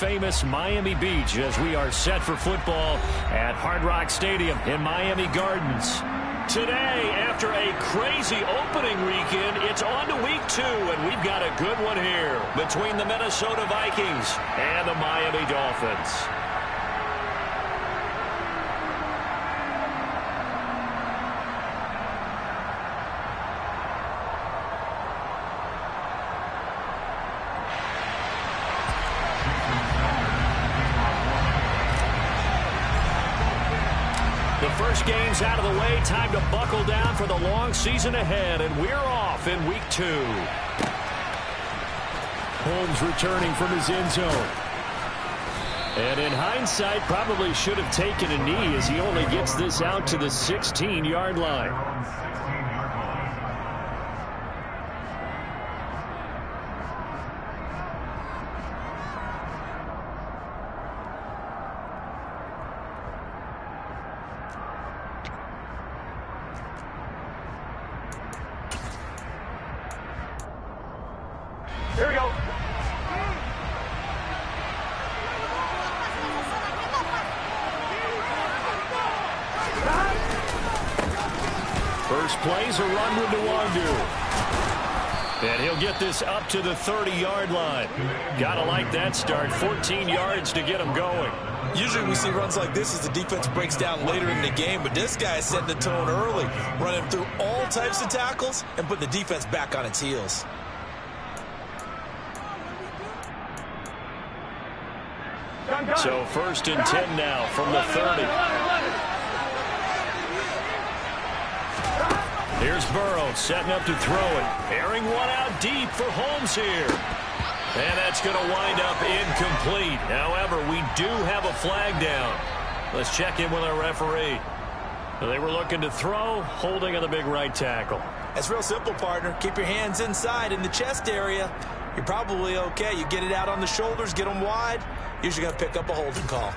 famous Miami Beach as we are set for football at Hard Rock Stadium in Miami Gardens. Today, after a crazy opening weekend, it's on to week 2, and we've got a good one here between the Minnesota Vikings and the Miami Dolphins. First game's out of the way. Time to buckle down for the long season ahead, and we're off in week 2. Holmes returning from his end zone. And in hindsight, probably should have taken a knee as he only gets this out to the 16-yard line. Here we go. First play's a run with Nwandu. And he'll get this up to the 30-yard line. Gotta like that start. 14 yards to get him going. Usually we see runs like this as the defense breaks down later in the game, but this guy is setting the tone early, running through all types of tackles and putting the defense back on its heels. So first and 10 now from the 30. Here's Burrow setting up to throw it. Airing one out deep for Holmes here. And that's going to wind up incomplete. However, we do have a flag down. Let's check in with our referee. They were looking to throw, holding on the big right tackle. That's real simple, partner. Keep your hands inside in the chest area. You're probably okay. You get it out on the shoulders, get them wide. Usually going to pick up a holding call.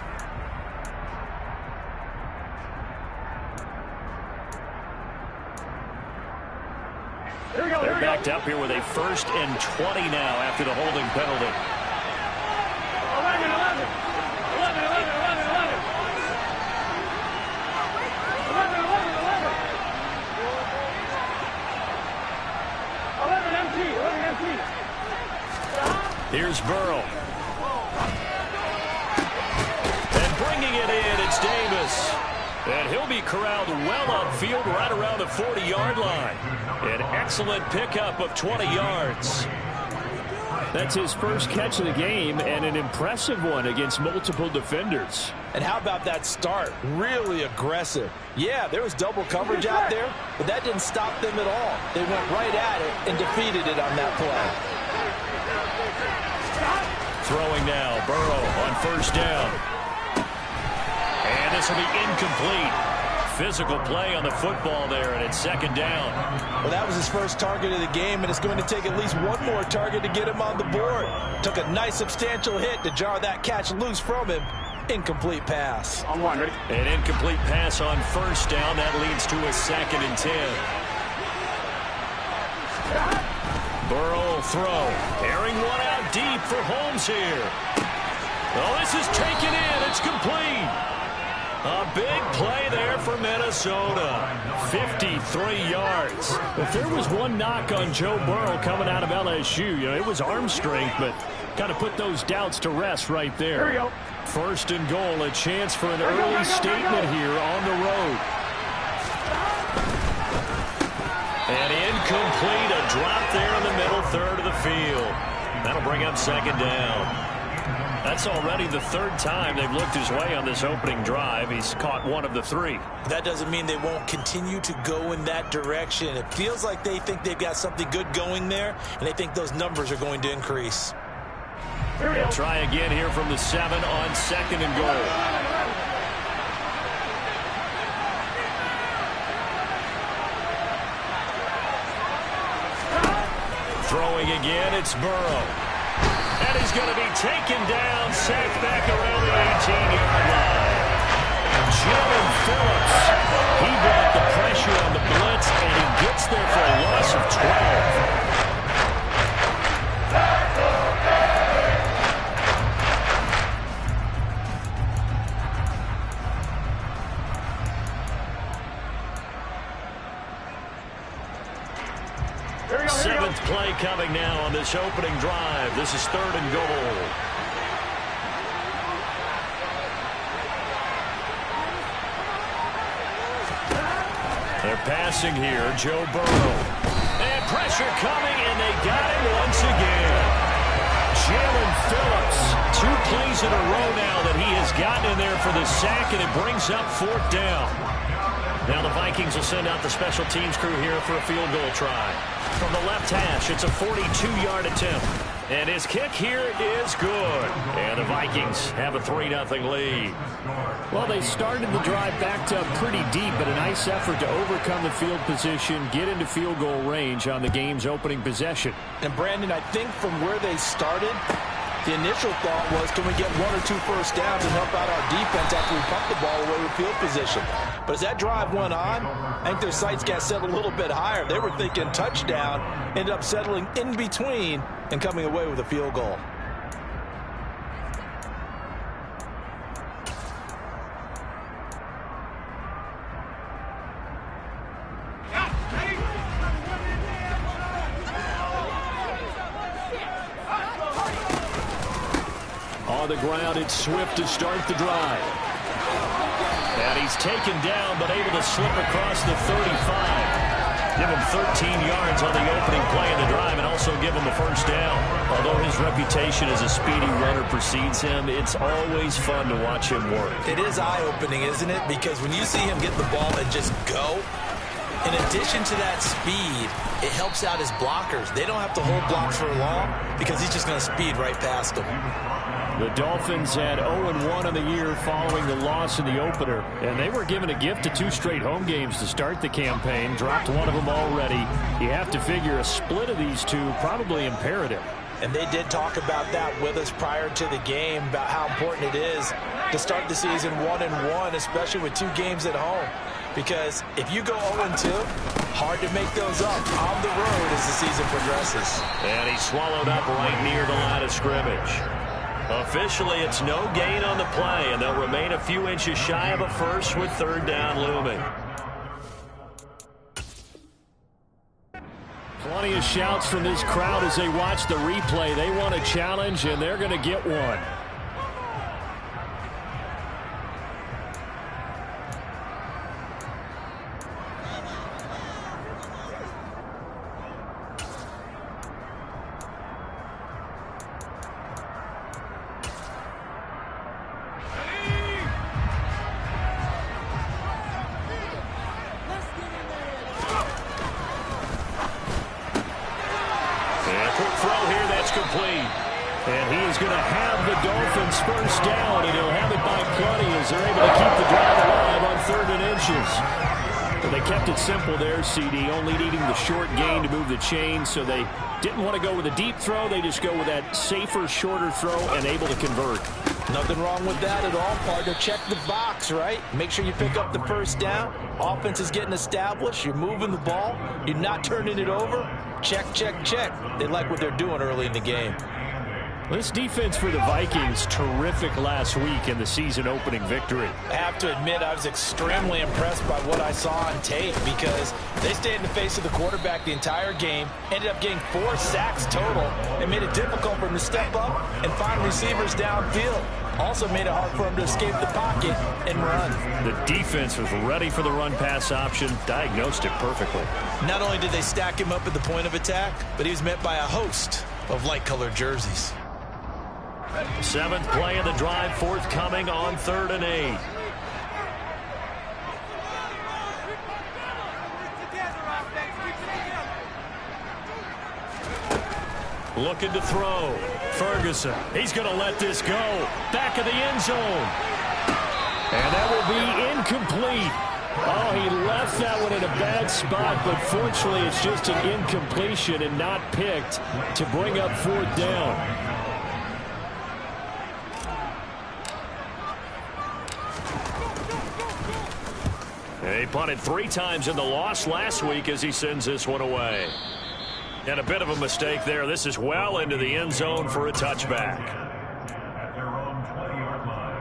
They're backed up here with a first and 20 now after the holding penalty. 11 empty. Here's Burrow. Bringing it in, it's Davis. And he'll be corralled well upfield right around the 40-yard line. An excellent pickup of 20 yards. That's his first catch of the game and an impressive one against multiple defenders. And how about that start? Really aggressive. Yeah, there was double coverage out there, but that didn't stop them at all. They went right at it and defeated it on that play. Throwing now, Burrow on first down. And this will be incomplete. Physical play on the football there, and it's second down. Well, that was his first target of the game, and it's going to take at least one more target to get him on the board. Took a nice substantial hit to jar that catch loose from him. Incomplete pass. On one, ready? An incomplete pass on first down. That leads to a second and 10. Burrow will throw. Airing one out deep for Holmes here. Oh, this is taken in. It's complete. A big play there for Minnesota. 53 yards. If there was one knock on Joe Burrow coming out of LSU, it was arm strength, but kind of put those doubts to rest right there. Here we go. First and goal, a chance for an early statement here on the road. And incomplete, a drop there in the middle third of the field. That'll bring up second down. That's already the third time they've looked his way on this opening drive. He's caught one of the three. That doesn't mean they won't continue to go in that direction. It feels like they think they've got something good going there, and they think those numbers are going to increase. They'll try again here from the 7 on second and goal. Throwing again, it's Burrow. And he's going to be taken down, sacked back around the 18-yard line. Jalen Phillips, he brought the pressure on the blitz, and he gets there for a loss of 12. Seventh play coming now on this opening drive. This is 3rd and goal. They're passing here. Joe Burrow. And pressure coming, and they got him once again. Jalen Phillips. 2 plays in a row now that he has gotten in there for the sack, and it brings up 4th down. Now the Vikings will send out the special teams crew here for a field goal try. From the left hash, it's a 42-yard attempt. And his kick here is good. And the Vikings have a 3-0 lead. Well, they started the drive backed up pretty deep, but a nice effort to overcome the field position, get into field goal range on the game's opening possession. And Brandon, I think from where they started, the initial thought was, can we get 1 or 2 first downs and help out our defense after we pump the ball away with field position? But as that drive went on, I think their sights got set a little bit higher. They were thinking touchdown, ended up settling in between and coming away with a field goal. On the ground, it's Swift to start the drive. And he's taken down, but able to slip across the 35. Give him 13 yards on the opening play of the drive and also give him the first down. Although his reputation as a speedy runner precedes him, it's always fun to watch him work. It is eye-opening, isn't it? Because when you see him get the ball and just go, in addition to that speed, it helps out his blockers. They don't have to hold blocks for long because he's just going to speed right past them. The Dolphins had 0-1 on the year following the loss in the opener, and they were given a gift of 2 straight home games to start the campaign. Dropped one of them already. You have to figure a split of these 2 probably imperative. And they did talk about that with us prior to the game, about how important it is to start the season 1-1, especially with 2 games at home. Because if you go 0-2, hard to make those up on the road as the season progresses. And he's swallowed up right near the line of scrimmage. Officially, it's no gain on the play, and they'll remain a few inches shy of a first with 3rd down looming. Plenty of shouts from this crowd as they watch the replay. They want a challenge, and they're going to get one. Complete. And he is going to have the Dolphins first down, and he'll have it by plenty as they're able to keep the drive alive on 3rd and inches. But they kept it simple there, CD, only needing the short gain to move the chain, so they didn't want to go with a deep throw. They just go with that safer, shorter throw and able to convert. Nothing wrong with that at all, partner. Check the box, right? Make sure you pick up the first down. Offense is getting established. You're moving the ball. You're not turning it over. Check, check, check. They like what they're doing early in the game. This defense for the Vikings, terrific last week in the season opening victory. I have to admit, I was extremely impressed by what I saw on tape because they stayed in the face of the quarterback the entire game, ended up getting 4 sacks total, and made it difficult for him to step up and find receivers downfield. Also made it hard for him to escape the pocket and run. The defense was ready for the run-pass option, diagnosed it perfectly. Not only did they stack him up at the point of attack, but he was met by a host of light-colored jerseys. 7th play of the drive, forthcoming on 3rd and 8. Looking to throw. Ferguson. He's going to let this go. Back of the end zone. And that will be incomplete. Oh, he left that one in a bad spot, but fortunately it's just an incompletion and not picked to bring up 4th down. He punted 3 times in the loss last week as he sends this one away. And a bit of a mistake there. This is well into the end zone for a touchback. At their own 20-yard line.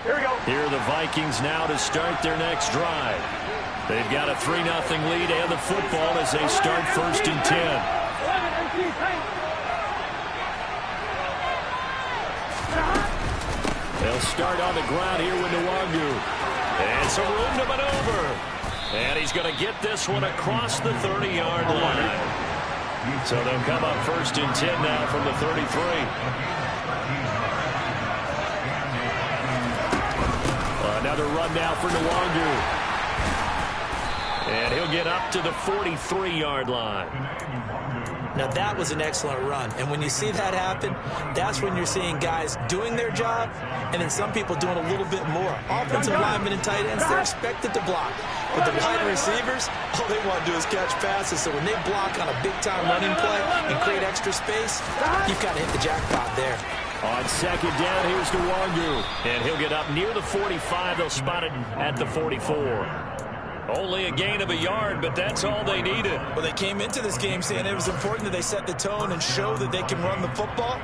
Here we go. Here are the Vikings now to start their next drive. They've got a 3-0 lead and the football as they start 1st and 10. They'll start on the ground here with Nwangu. And some room to maneuver. And he's going to get this one across the 30-yard line. So they'll come up 1st and 10 now from the 33. Another run now for Nwangu. And he'll get up to the 43-yard line. Now, that was an excellent run. And when you see that happen, that's when you're seeing guys doing their job and then some people doing a little bit more. Offensive linemen and tight ends, they're expected to block. But the wide receivers, all they want to do is catch passes. So when they block on a big-time running play and create extra space, you've got to hit the jackpot there. On 2nd down, here's Nwangu. And he'll get up near the 45. They'll spot it at the 44. Only a gain of a yard, but that's all they needed. Well, they came into this game saying it was important that they set the tone and show that they can run the football.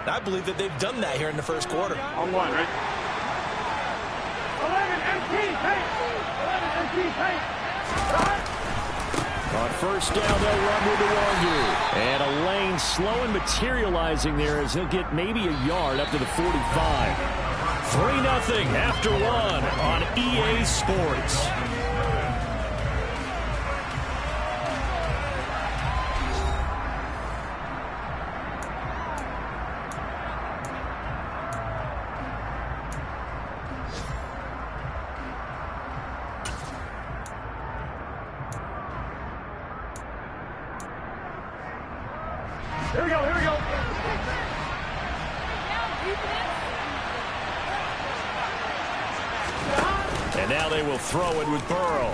And I believe that they've done that here in the first quarter. On one, right? 11 empty, paint. 11 empty, paint. On 1st down, they'll run with Nwangu. And a lane slow and materializing there as he'll get maybe a yard up to the 45. 3-0 after 1 on EA Sports. Here we go, here we go. And now they will throw it with Burrow.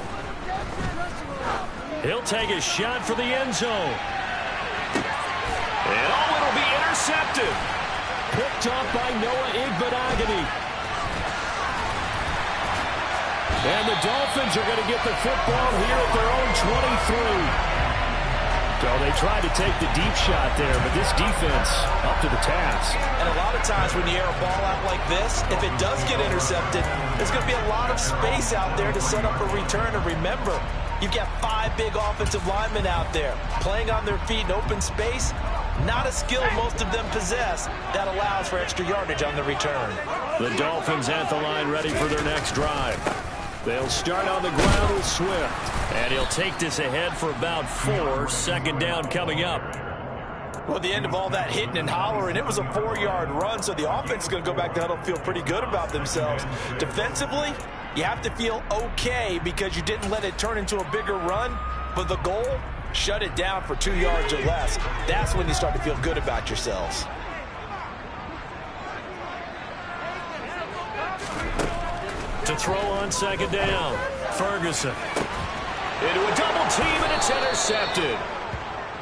He'll take a shot for the end zone. And it'll be intercepted. Picked off by Noah Igbenogany. And the Dolphins are going to get the football here at their own 23. So they tried to take the deep shot there, but this defense up to the task. And a lot of times when you air a ball out like this, if it does get intercepted, there's going to be a lot of space out there to set up a return. And remember, you've got 5 big offensive linemen out there playing on their feet in open space. Not a skill most of them possess that allows for extra yardage on the return. The Dolphins at the line ready for their next drive. They'll start on the ground with Swift. And he'll take this ahead for about 4. 2nd down coming up. Well, the end of all that hitting and hollering, it was a 4-yard run, so the offense is going to go back to huddle, feel pretty good about themselves. Defensively, you have to feel okay because you didn't let it turn into a bigger run, but the goal, shut it down for 2 yards or less. That's when you start to feel good about yourselves. To throw on 2nd down, Ferguson. Into a double team, and it's intercepted.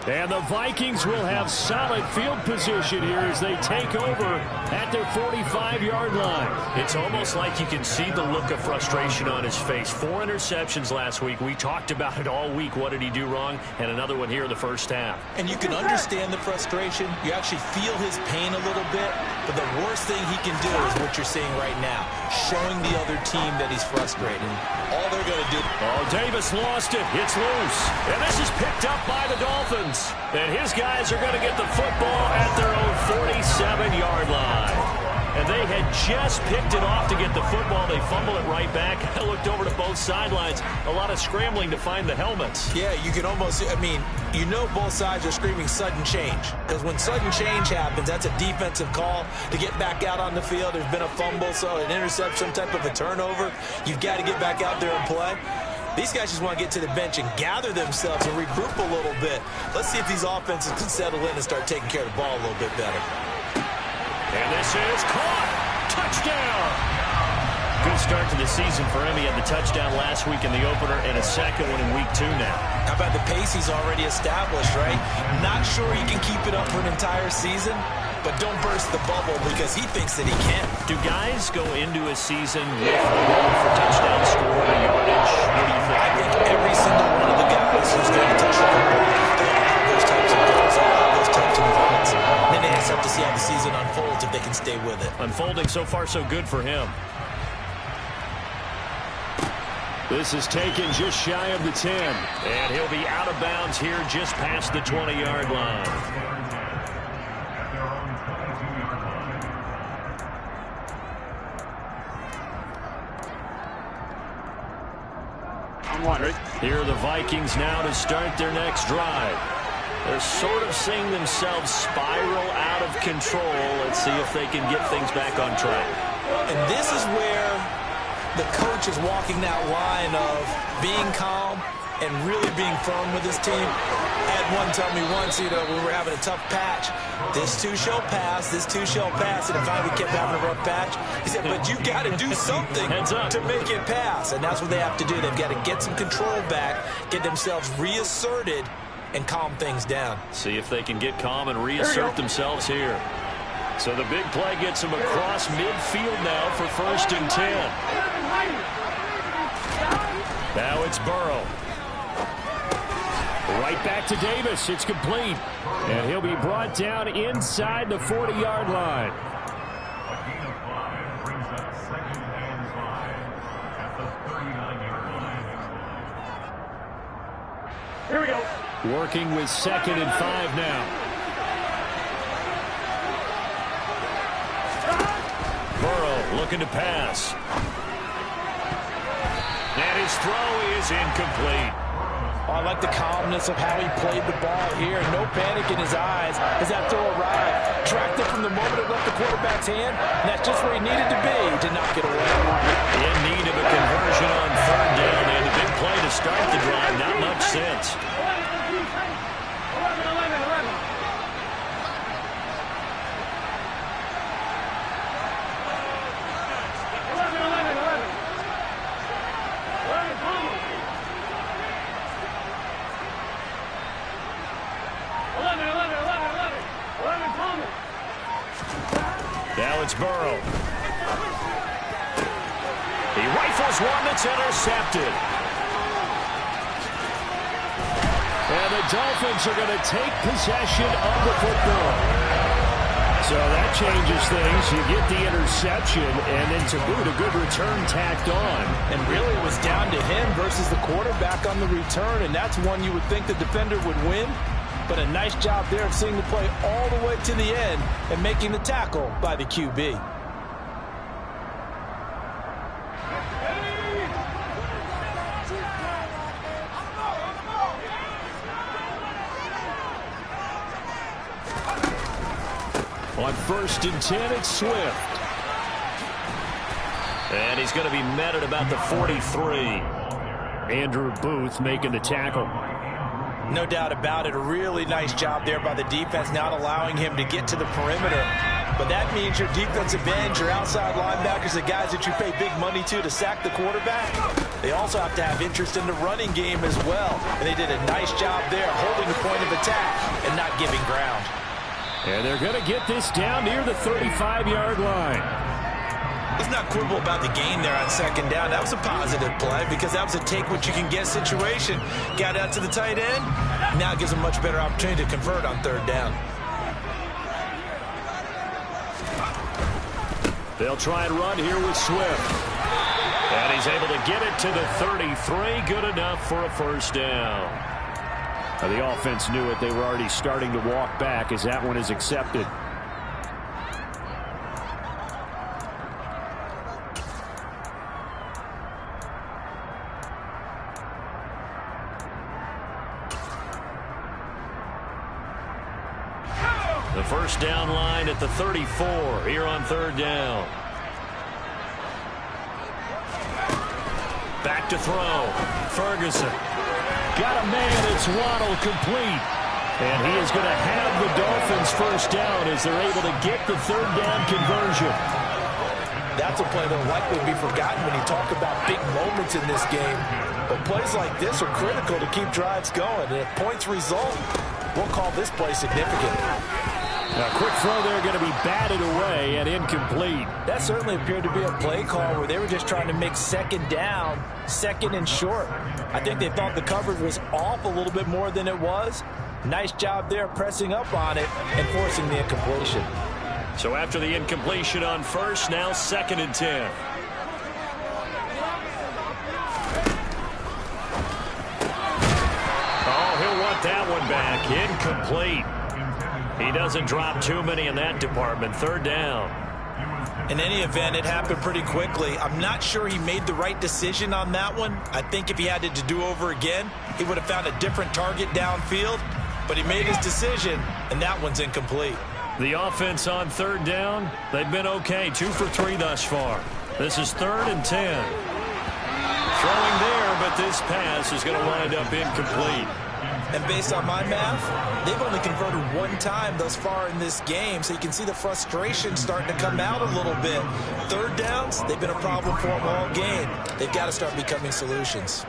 And the Vikings will have solid field position here as they take over at their 45-yard line. It's almost like you can see the look of frustration on his face. 4 interceptions last week. We talked about it all week. What did he do wrong? And another one here in the first half. And you can understand the frustration. You actually feel his pain a little bit. But the worst thing he can do is what you're seeing right now, showing the other team that he's frustrated. All they're going to do. Oh, Davis lost it. It's loose. And this is picked up by the Dolphins. And his guys are going to get the football at their own 47-yard line. And they had just picked it off to get the football. They fumble it right back. I looked over to both sidelines. A lot of scrambling to find the helmets. Yeah, you can almost, I mean, you know both sides are screaming sudden change. Because when sudden change happens, that's a defensive call to get back out on the field. There's been a fumble, so an interception, some type of a turnover. You've got to get back out there and play. These guys just want to get to the bench and gather themselves and regroup a little bit. Let's see if these offenses can settle in and start taking care of the ball a little bit better. And this is caught. Touchdown. Good start to the season for him. He had the touchdown last week in the opener and a second one in week 2 now. How about the pace he's already established, right? Not sure he can keep it up for an entire season, but don't burst the bubble because he thinks that he can. Do guys go into a season with a goal for touchdown score or yardage? What do you think? I think every single one of the guys who's going to touch the football, they all have those types of goals, all have those types of moments. And then they just have to see how the season unfolds if they can stay with it. Unfolding so far so good for him. This is taken just shy of the 10. And he'll be out of bounds here just past the 20-yard line. At their own 22-yard line. I'm one, right? Here are the Vikings now to start their next drive. They're sort of seeing themselves spiral out of control. Let's see if they can get things back on track. And this is where the coach is walking that line of being calm and really being firm with his team. I had one tell me once, when we were having a tough patch, this too shall pass, this too shall pass. And finally we kept having a rough patch. He said, but you got to do something to make it pass. And that's what they have to do. They've got to get some control back, get themselves reasserted, and calm things down. See if they can get calm and reassert themselves here. So the big play gets them across midfield now for 1st and 10. Now it's Burrow. Right back to Davis. It's complete. And he'll be brought down inside the 40-yard line. A gain of 5 brings up 2nd and 5 at the 39-yard line. Here we go. Working with 2nd and 5 now. Burrow looking to pass. And his throw is incomplete. Oh, I like the calmness of how he played the ball here. No panic in his eyes as that throw arrived. Tracked it from the moment it left the quarterback's hand, and that's just where he needed to be to knock it away. In need of a conversion on 3rd down. They had a big play to start the drive. Not much sense. 11 coming. Now it's Burrow. He rifles one that's intercepted. And the Dolphins are going to take possession of the football. So that changes things. You get the interception, and then to boot, a good return tacked on. And really it was down to him versus the quarterback on the return, and that's one you would think the defender would win. But a nice job there of seeing the play all the way to the end and making the tackle by the QB. On 1st and 10, it's Swift. And he's going to be met at about the 43. Andrew Booth making the tackle. No doubt about it. A really nice job there by the defense, not allowing him to get to the perimeter. But that means your defensive ends, your outside linebackers, the guys that you pay big money to sack the quarterback, they also have to have interest in the running game as well. And they did a nice job there, holding the point of attack and not giving ground. And they're going to get this down near the 35-yard line. Let's not quibble about the gain there on 2nd down. That was a positive play because that was a take-what-you-can-get situation. Got out to the tight end. Now it gives them a much better opportunity to convert on 3rd down. They'll try and run here with Swift. And he's able to get it to the 33. Good enough for a 1st down. Now the offense knew it. They were already starting to walk back as that one is accepted. The 1st down line at the 34 here on 3rd down. Back to throw. Ferguson. Got a man. It's Waddle complete. And he is going to have the Dolphins 1st down as they're able to get the 3rd down conversion. That's a play that will likely be forgotten when you talk about big moments in this game. But plays like this are critical to keep drives going. And if points result, we'll call this play significant. A quick throw there going to be batted away and incomplete. That certainly appeared to be a play call where they were just trying to make 2nd down, 2nd and short. I think they thought the coverage was off a little bit more than it was. Nice job there pressing up on it and forcing the incompletion. So after the incompletion on 1st, now 2nd and 10. Incomplete. He doesn't drop too many in that department. Third down. In any event, it happened pretty quickly. I'm not sure he made the right decision on that one. I think if he had to do over again, he would have found a different target downfield. But he made his decision, and that one's incomplete. The offense on third down, they've been okay. 2 for 3 thus far. This is 3rd and 10. Throwing there, but this pass is going to wind up incomplete. And based on my math, they've only converted 1 time thus far in this game, so you can see the frustration starting to come out a little bit. Third downs, they've been a problem for them all game. They've got to start becoming solutions.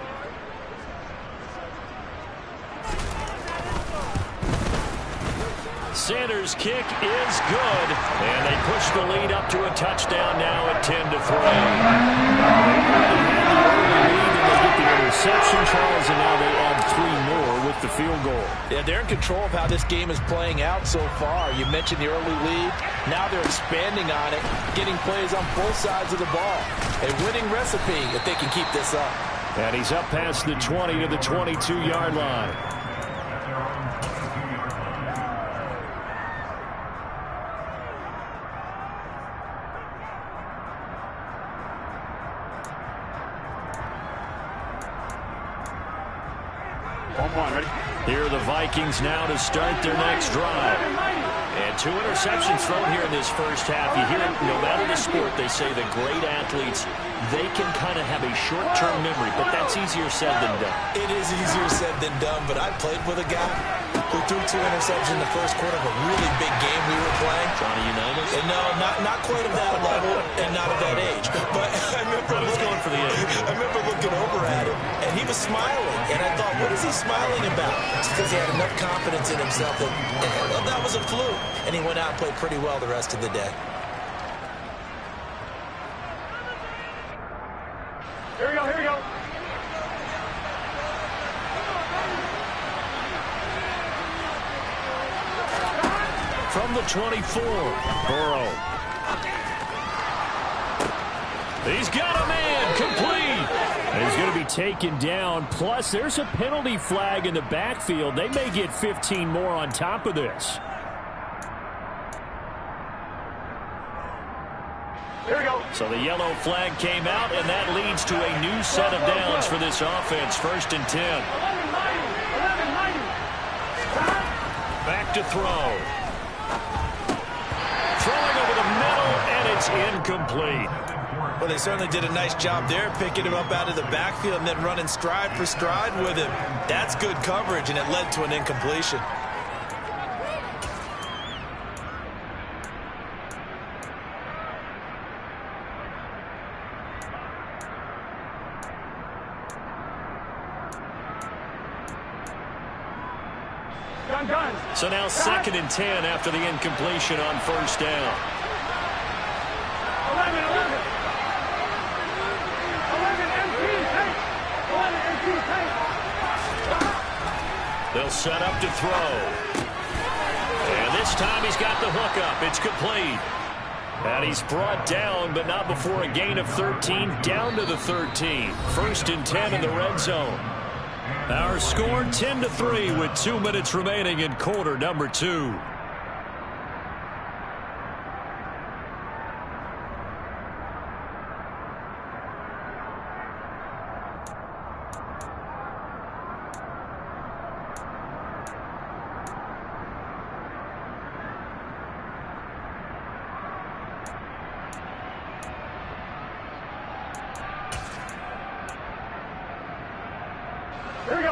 Sanders' kick is good, and they push the lead up to a touchdown now at 10-3. They get the interception, Charles, and now they add 3 more with the field goal. Yeah, they're in control of how this game is playing out so far. You mentioned the early lead. Now they're expanding on it, getting plays on both sides of the ball. A winning recipe if they can keep this up. And he's up past the 20 to the 22-yard line. Here are the Vikings now to start their next drive. And 2 interceptions thrown here in this first half. You hear it, no matter the sport, they say the great athletes, they can kind of have a short-term memory, but that's easier said than done. It is easier said than done, but I played with a guy who threw 2 interceptions in the first quarter of a really big game we were playing. Johnny Unitas? And no, not quite of that level and not of that age. But I remember going for the age. I remember looking over at him, and he was smiling. And I thought, what is he smiling about? It's because he had enough confidence in himself that that was a fluke. And he went out and played pretty well the rest of the day. Here we go, here we go. From the 24, Burrow. He's got a man, complete. He's going to be taken down. Plus, there's a penalty flag in the backfield. They may get 15 more on top of this. Here we go. So the yellow flag came out, and that leads to a new set of downs for this offense. 1st and 10. 11, Back to throw. Throwing over the middle, and it's incomplete. Well, they certainly did a nice job there, picking him up out of the backfield and then running stride for stride with him. That's good coverage, and it led to an incompletion. So now 2nd and 10 after the incompletion on 1st down. 11, 11. 11 empty tank. 11 empty tank. They'll set up to throw. And this time he's got the hook up. It's complete. And he's brought down, but not before a gain of 13, down to the 13. 1st and 10 in the red zone. Our score 10-3 with 2 minutes remaining in quarter number 2.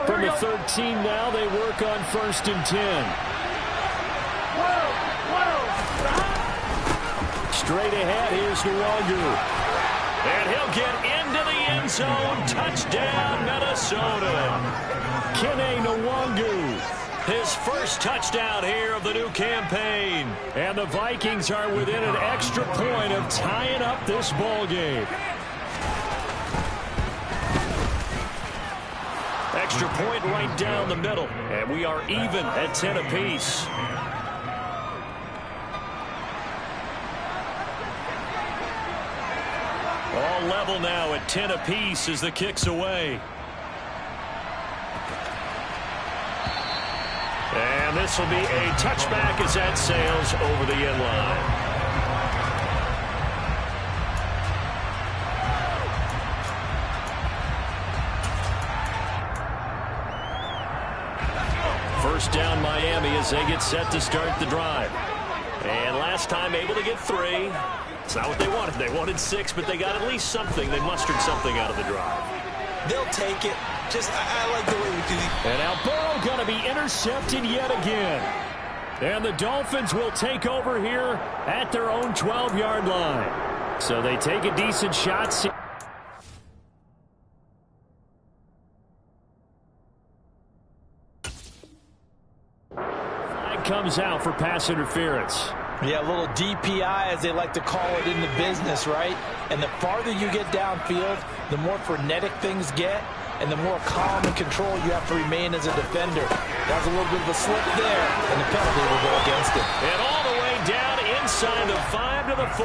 From the 13 now, they work on 1st and 10. Straight ahead, here's Nwangu. And he'll get into the end zone. Touchdown, Minnesota. Kene Nwangu. His first touchdown here of the new campaign. And the Vikings are within an extra point of tying up this ball game. Extra point right down the middle. And we are even at 10 apiece. All level now at 10 apiece as the kick's away. And And this will be a touchback as that sails over the end line. First down Miami as they get set to start the drive. And last time able to get 3. It's not what they wanted. They wanted 6, but they got at least something. They mustered something out of the drive. They'll take it. I like the way we do it. And now Burrow going to be intercepted yet again. And the Dolphins will take over here at their own 12-yard line. So they take a decent shot. Flag comes out for pass interference. Yeah, a little DPI, as they like to call it in the business, right? And the farther you get downfield, the more frenetic things get, and the more calm and control you have to remain as a defender. That was a little bit of a slip there, and the penalty will go against it. And all the way down inside the 5 to the 4.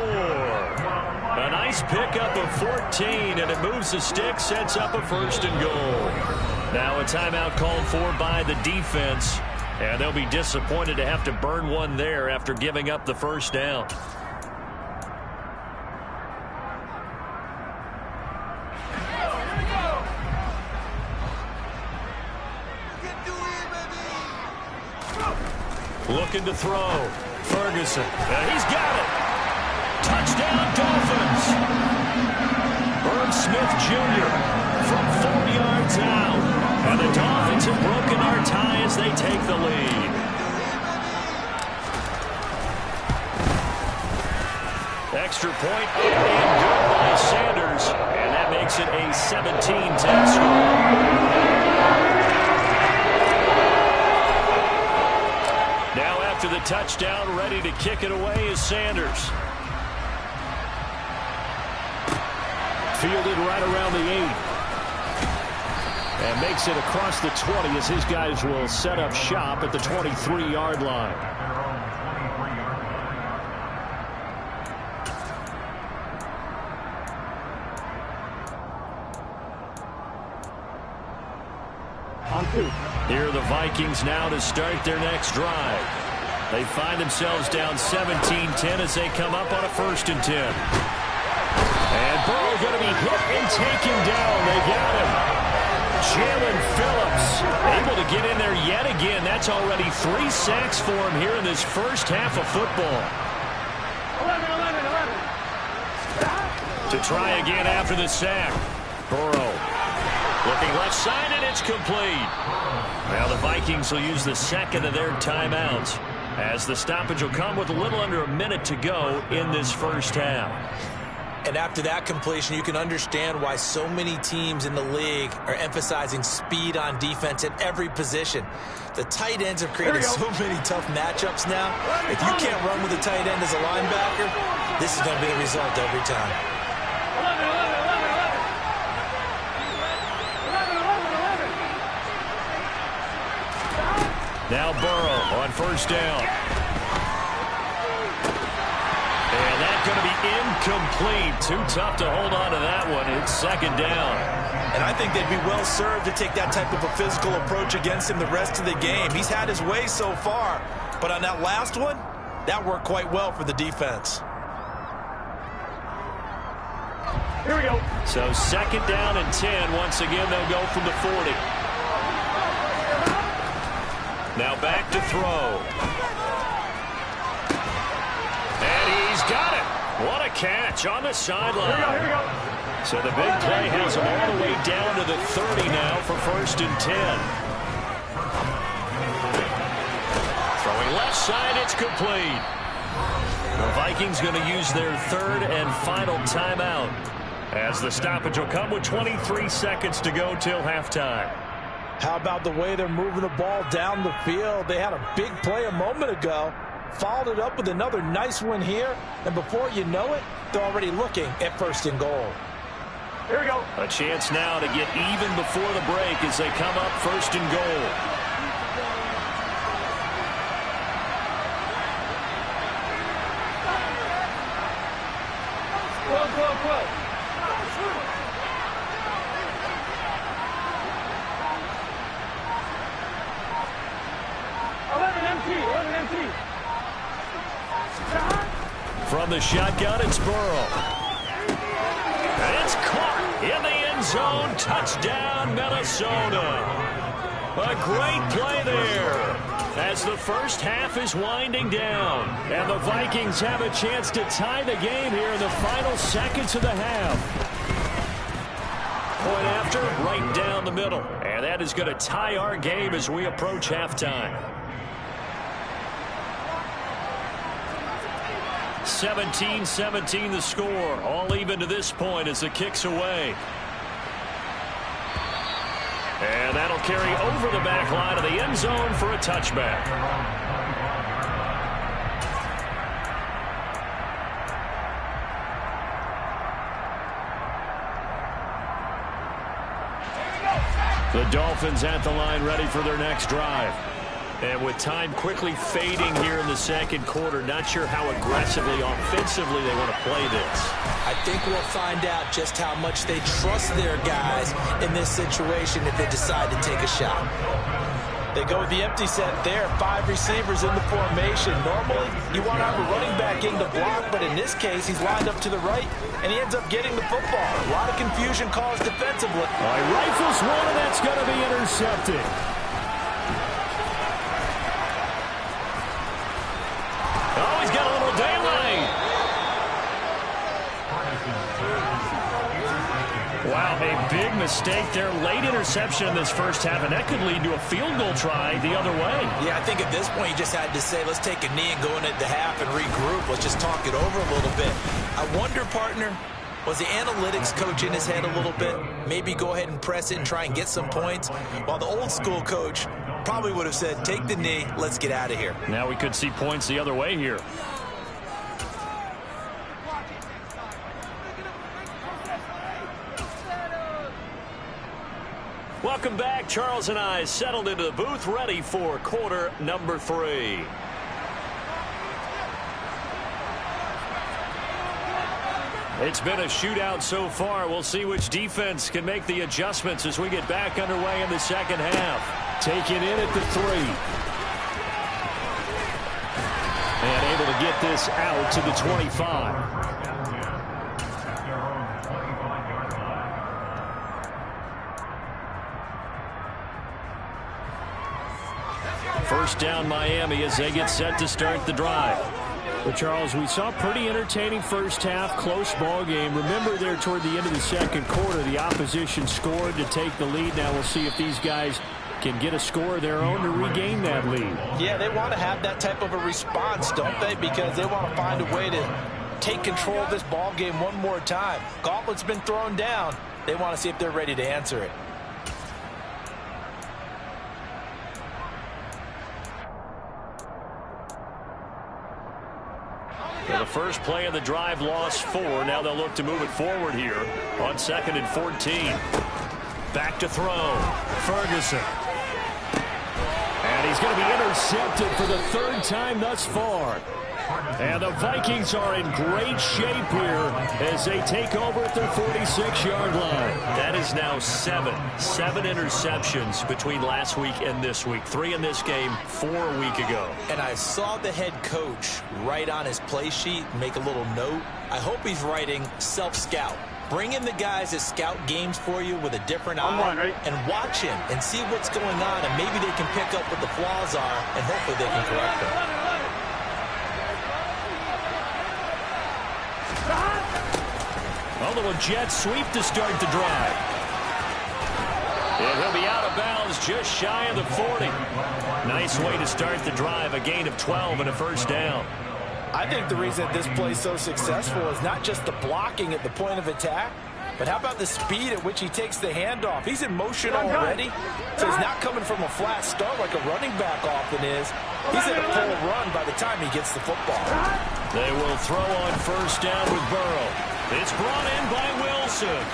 A nice pickup of 14, and it moves the stick, sets up a 1st and goal. Now a timeout called for by the defense. And they'll be disappointed to have to burn one there after giving up the 1st down. Looking to throw. Ferguson. He's got it. Touchdown, Dolphins. Herb Smith Jr. from 4 yards out. And the Dolphins have broken our tie as they take the lead. Extra point up and good by Sanders. And that makes it a 17-10 score. Now after the touchdown, ready to kick it away is Sanders. Fielded right around the 8. And makes it across the 20 as his guys will set up shop at the 23-yard line. Here are the Vikings now to start their next drive. They find themselves down 17-10 as they come up on a 1st and 10. And Burrow going to be hit and taken down. They got him. Jalen Phillips able to get in there yet again. That's already 3 sacks for him here in this first half of football. 11. To try again after the sack. Burrow looking left side, and it's complete. Now the Vikings will use the second of their timeouts as the stoppage will come with a little under a minute to go in this first half. And after that completion, you can understand why so many teams in the league are emphasizing speed on defense at every position. The tight ends have created so many tough matchups now. If you can't run with a tight end as a linebacker, this is going to be the result every time. 11. Now Burrow on 1st down. And that's going to be incomplete. Too tough to hold on to that one. It's 2nd down. And I think they'd be well served to take that type of a physical approach against him the rest of the game. He's had his way so far. But on that last one, that worked quite well for the defense. Here we go. So 2nd down and 10. Once again, they'll go from the 40. Now back to throw. Got it. What a catch on the sideline. Here we go. So the big play has him all the way down to the 30 now for 1st and 10. Throwing left side, it's complete. The Vikings going to use their 3rd and final timeout as the stoppage will come with 23 seconds to go till halftime. How about the way they're moving the ball down the field? They had a big play a moment ago. Followed it up with another nice one here, and before you know it, they're already looking at 1st and goal. Here we go. A chance now to get even before the break as they come up 1st and goal. Close. From the shotgun, it's Burrow. And it's caught in the end zone. Touchdown, Minnesota. A great play there as the first half is winding down. And the Vikings have a chance to tie the game here in the final seconds of the half. Point after, right down the middle. And that is going to tie our game as we approach halftime. 17-17 the score. All even to this point as the kick's away. And that'll carry over the back line of the end zone for a touchback. The Dolphins at the line ready for their next drive. And with time quickly fading here in the second quarter, not sure how aggressively, offensively they want to play this. I think we'll find out just how much they trust their guys in this situation if they decide to take a shot. They go with the empty set there, 5 receivers in the formation. Normally, you want to have a running back in the block, but in this case, he's lined up to the right, and he ends up getting the football. A lot of confusion caused defensively. All right, rifles one, and that's going to be intercepted. Oh, he's got a little daylight. Wow, a big mistake there. Late interception in this first half, and that could lead to a field goal try the other way. Yeah, I think at this point you just had to say, let's take a knee and go into the half and regroup. Let's just talk it over a little bit. I wonder, partner, was the analytics coach in his head a little bit? Maybe go ahead and press it and try and get some points, while the old school coach probably would have said, take the knee, let's get out of here. Now we could see points the other way here. Welcome back. Charles and I settled into the booth, ready for quarter number 3. It's been a shootout so far. We'll see which defense can make the adjustments as we get back underway in the second half. Taken in at the 3. And able to get this out to the 25. First down Miami as they get set to start the drive. Well, Charles, we saw a pretty entertaining first half, close ball game. Remember there toward the end of the second quarter, the opposition scored to take the lead. Now we'll see if these guys can get a score of their own to regain that lead. Yeah, they want to have that type of a response, don't they? Because they want to find a way to take control of this ball game one more time. Gauntlet's been thrown down. They want to see if they're ready to answer it. The first play of the drive lost 4. Now they'll look to move it forward here on 2nd and 14. Back to throw. Ferguson. And he's going to be intercepted for the 3rd time thus far. And the Vikings are in great shape here as they take over at their 46-yard line. That is now 7 interceptions between last week and this week. 3 in this game, 4 a week ago. And I saw the head coach write on his play sheet, make a little note. I hope he's writing self-scout. Bring in the guys that scout games for you with a different eye and watch him and see what's going on, and maybe they can pick up what the flaws are, and hopefully they can correct them. A little jet sweep to start the drive. And he'll be out of bounds just shy of the 40. Nice way to start the drive, a gain of 12 and a first down. I think the reason that this play is so successful is not just the blocking at the point of attack, but how about the speed at which he takes the handoff? He's in motion already, so he's not coming from a flat start like a running back often is. He's in a full run by the time he gets the football. They will throw on first down with Burrow. It's brought in by Wilson.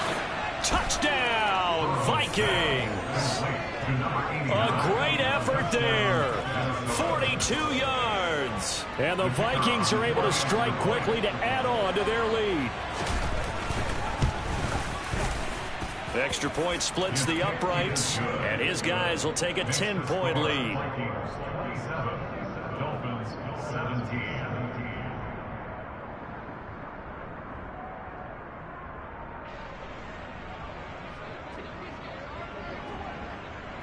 Touchdown, Vikings. A great effort there. 42 yards. And the Vikings are able to strike quickly to add on to their lead. The extra point splits the uprights, and his guys will take a 10-point lead.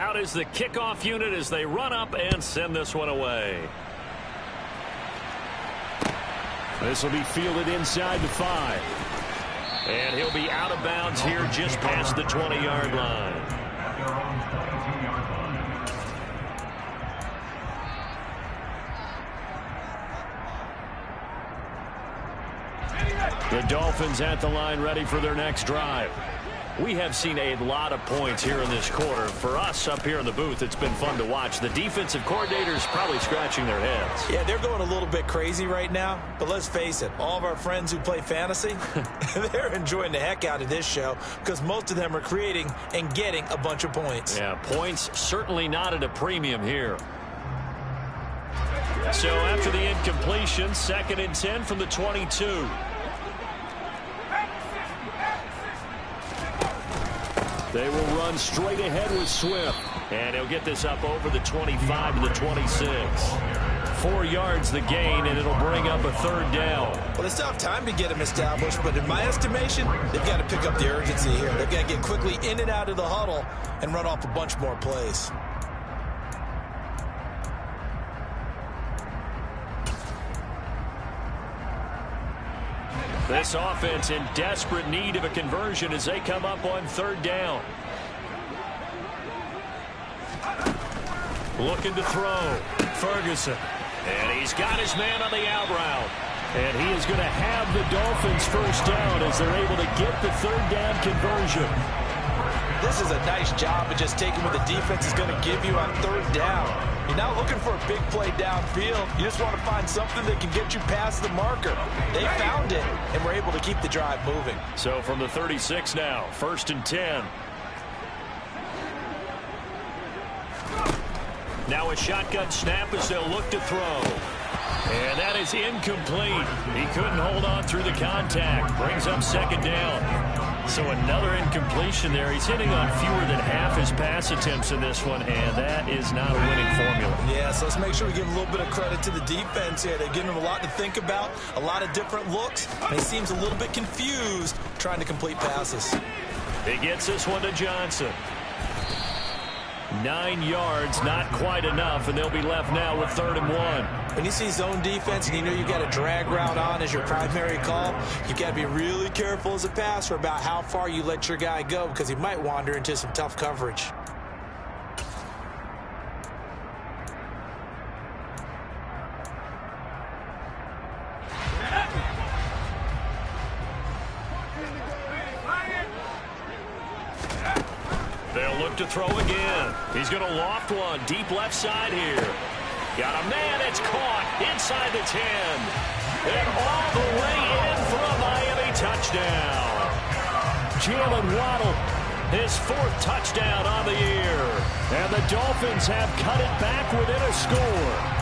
Out is the kickoff unit as they run up and send this one away. This will be fielded inside the 5. And he'll be out of bounds here just past the 20-yard line. At their own 22-yard line. The Dolphins at the line ready for their next drive. We have seen a lot of points here in this quarter. For us up here in the booth, it's been fun to watch. The defensive coordinators probably scratching their heads. Yeah, they're going a little bit crazy right now. But let's face it, all of our friends who play fantasy, they're enjoying the heck out of this show because most of them are creating and getting a bunch of points. Yeah, points certainly not at a premium here. So after the incompletion, 2nd and 10 from the 22. They will run straight ahead with Swift. And he'll get this up over the 25 to the 26. 4 yards the gain, and it'll bring up a 3rd down. Well, they still have time to get him established, but in my estimation, they've got to pick up the urgency here. They've got to get quickly in and out of the huddle and run off a bunch more plays. This offense in desperate need of a conversion as they come up on 3rd down. Looking to throw. Ferguson. And he's got his man on the out route. And he is going to have the Dolphins first down as they're able to get the 3rd down conversion. This is a nice job of just taking what the defense is going to give you on 3rd down. You're not looking for a big play downfield. You just want to find something that can get you past the marker. They found it, and were able to keep the drive moving. So from the 36 now, 1st and 10. Now a shotgun snap as they'll look to throw. And that is incomplete. He couldn't hold on through the contact. Brings up 2nd down. So another incompletion there. He's hitting on fewer than half his pass attempts in this one, and that is not a winning formula. Yeah, so let's make sure we give a little bit of credit to the defense here. They're giving him a lot to think about, a lot of different looks, and he seems a little bit confused trying to complete passes. He gets this one to Johnson. 9 yards, not quite enough, and they'll be left now with 3rd and 1. When you see zone defense and you know you've got a drag route on as your primary call, you've got to be really careful as a passer about how far you let your guy go because he might wander into some tough coverage. They'll look to throw again. He's going to loft one deep left side here. Got a man. It's caught inside the 10. And all the way in for a Miami touchdown. Jalen Waddle, His 4th touchdown on the year. and the Dolphins have cut it back within a score.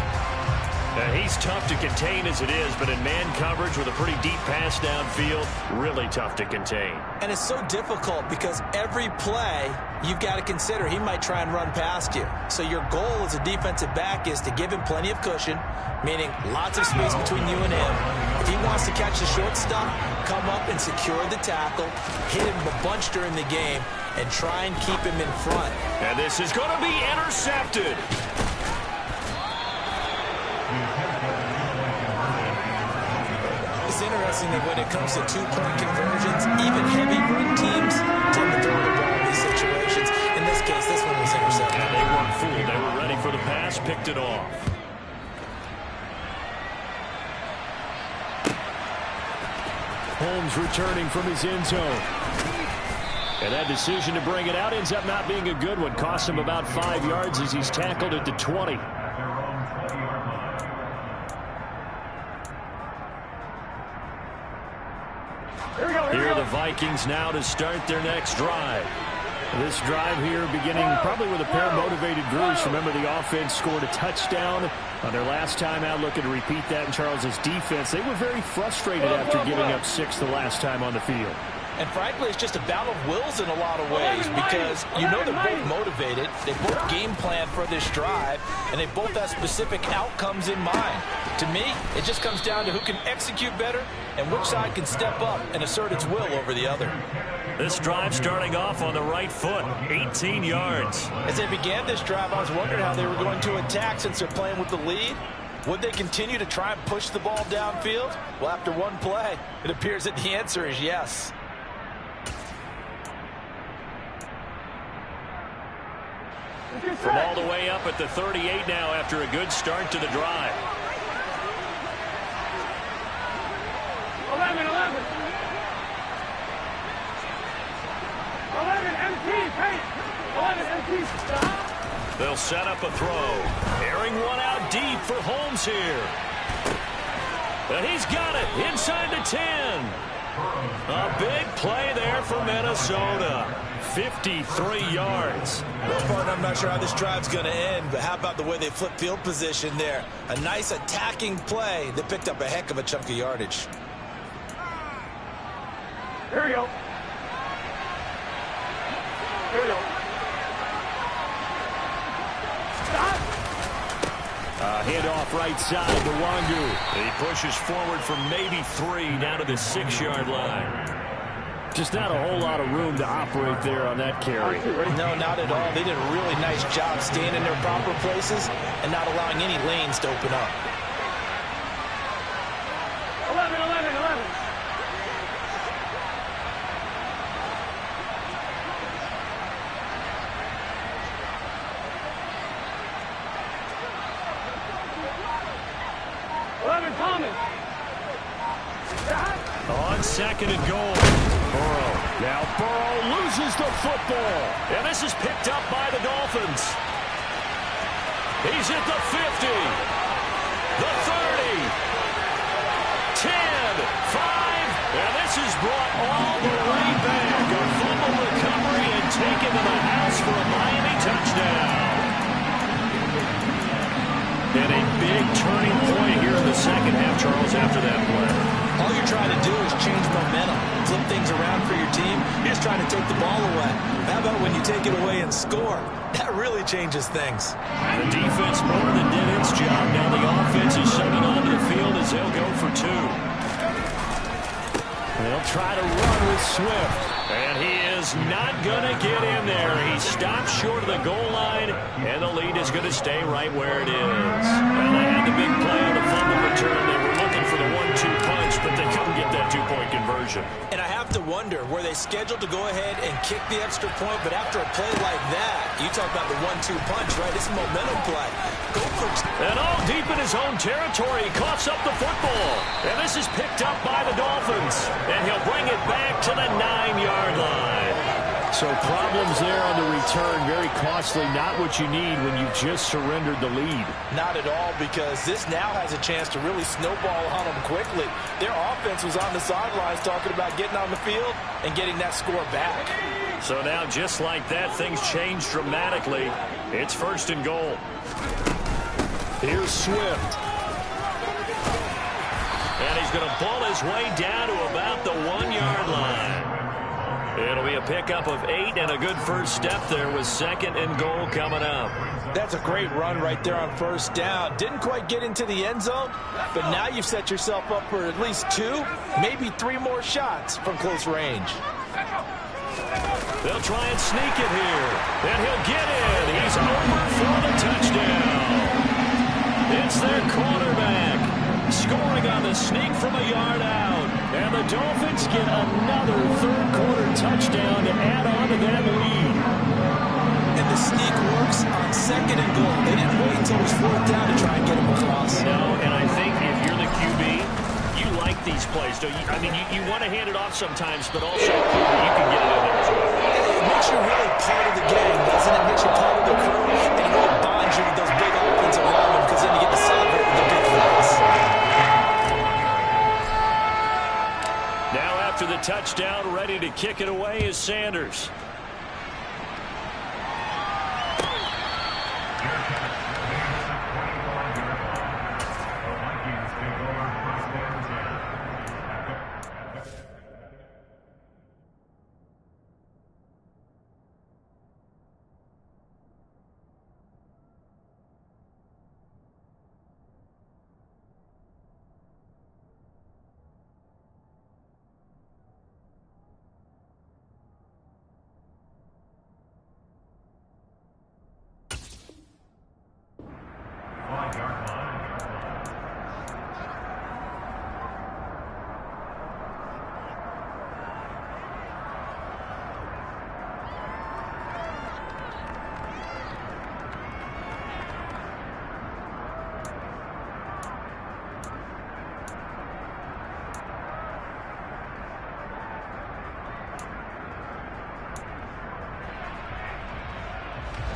He's tough to contain as it is, but in man coverage with a pretty deep pass downfield, really tough to contain. And it's so difficult because every play you've got to consider he might try and run past you. So your goal as a defensive back is to give him plenty of cushion, meaning lots of space between you and him. If he wants to catch the short stuff, come up and secure the tackle, hit him a bunch during the game, and try and keep him in front. And this is going to be intercepted. It's interesting that when it comes to two-point conversions, even heavy run teams tend to throw the ball in these situations. In this case, this one was intercepted. And they weren't fooled. They were ready for the pass, picked it off. Holmes returning from his end zone. And that decision to bring it out ends up not being a good one. Costs him about 5 yards as he's tackled at the 20. Here are the Vikings now to start their next drive. This drive here beginning probably with a pair of motivated groups. Remember, the offense scored a touchdown on their last time out. Looking to repeat that in Charles's defense. They were very frustrated after giving up 6 the last time on the field. And frankly, it's just a battle of wills in a lot of ways because you know they're both motivated. They both game plan for this drive, and they both have specific outcomes in mind. To me, it just comes down to who can execute better and which side can step up and assert its will over the other. This drive starting off on the right foot, 18 yards. As they began this drive, I was wondering how they were going to attack since they're playing with the lead. Would they continue to try and push the ball downfield? Well, after one play, it appears that the answer is yes. From all the way up at the 38 now after a good start to the drive. 11, 11 MT, paint. 11 MT, stop. They'll set up a throw. Airing one out deep for Holmes here. And he's got it inside the 10. A big play there for Minnesota. 53 yards. Well, partner, I'm not sure how this drive's going to end, but how about the way they flip field position there? A nice attacking play that picked up a heck of a chunk of yardage. Here we go. Here we go. Stop. Handoff right side to Wangu. He pushes forward from maybe 3 down to the 6-yard line. Just not a whole lot of room to operate there on that carry. No, not at all. They did a really nice job staying in their proper places and not allowing any lanes to open up. 11, 11, 11. Thomas. On second and goal. Burrow. Now Burrow loses the football. And this is picked up by the Dolphins. He's at the 50. The 30. 10. 5. And this is brought all the way back. A fumble recovery and taken to the house for a Miami touchdown. And a big turning point here in the second half, Charles, after that play. All you're trying to do is change momentum, flip things around for your team. You're just trying to take the ball away. How about when you take it away and score? That really changes things. The defense more than did its job. Now the offense is coming onto the field as they'll go for 2. They'll try to run with Swift. And he is not going to get in there. He stopped short of the goal line, and the lead is going to stay right where it is. Well, they had the big play on the fumble return. They were looking for the 1-2 punch, but they couldn't get that 2-point conversion. And I have to wonder, were they scheduled to go ahead and kick the extra point? But after a play like that, you talk about the 1-2 punch, right? It's a momentum play. Go for it. And all deep in his own territory, he coughs up the football. And this is picked up by the Dolphins. And he'll bring it back to the 9-yard line. So problems there on the return, very costly, not what you need when you just surrendered the lead. Not at all, because this now has a chance to really snowball on them quickly. Their offense was on the sidelines talking about getting on the field and getting that score back. So now, just like that, things change dramatically. It's 1st and goal. Here's Swift. And he's going to pull his way down to about the 1-yard line. It'll be a pickup of 8 and a good first step there with 2nd and goal coming up. That's a great run right there on 1st down. Didn't quite get into the end zone, but now you've set yourself up for at least 2, maybe 3 more shots from close range. They'll try and sneak it here. And he'll get in. He's over for the touchdown. It's their quarterback scoring on the sneak from a yard out. And the Dolphins get another 3rd-quarter touchdown to add on to that lead. And the sneak works on 2nd and goal. They didn't wait until it was 4th down to try and get him across. No, and I think if you're the QB, you like these plays, don't you? I mean, you want to hand it off sometimes, but also you can get it in there as well. It makes you really part of the game, doesn't it? It makes you part of the crew, and it really bonds you with those big offensive linemen because then you get to celebrate with the big plays. Now after the touchdown, ready to kick it away is Sanders.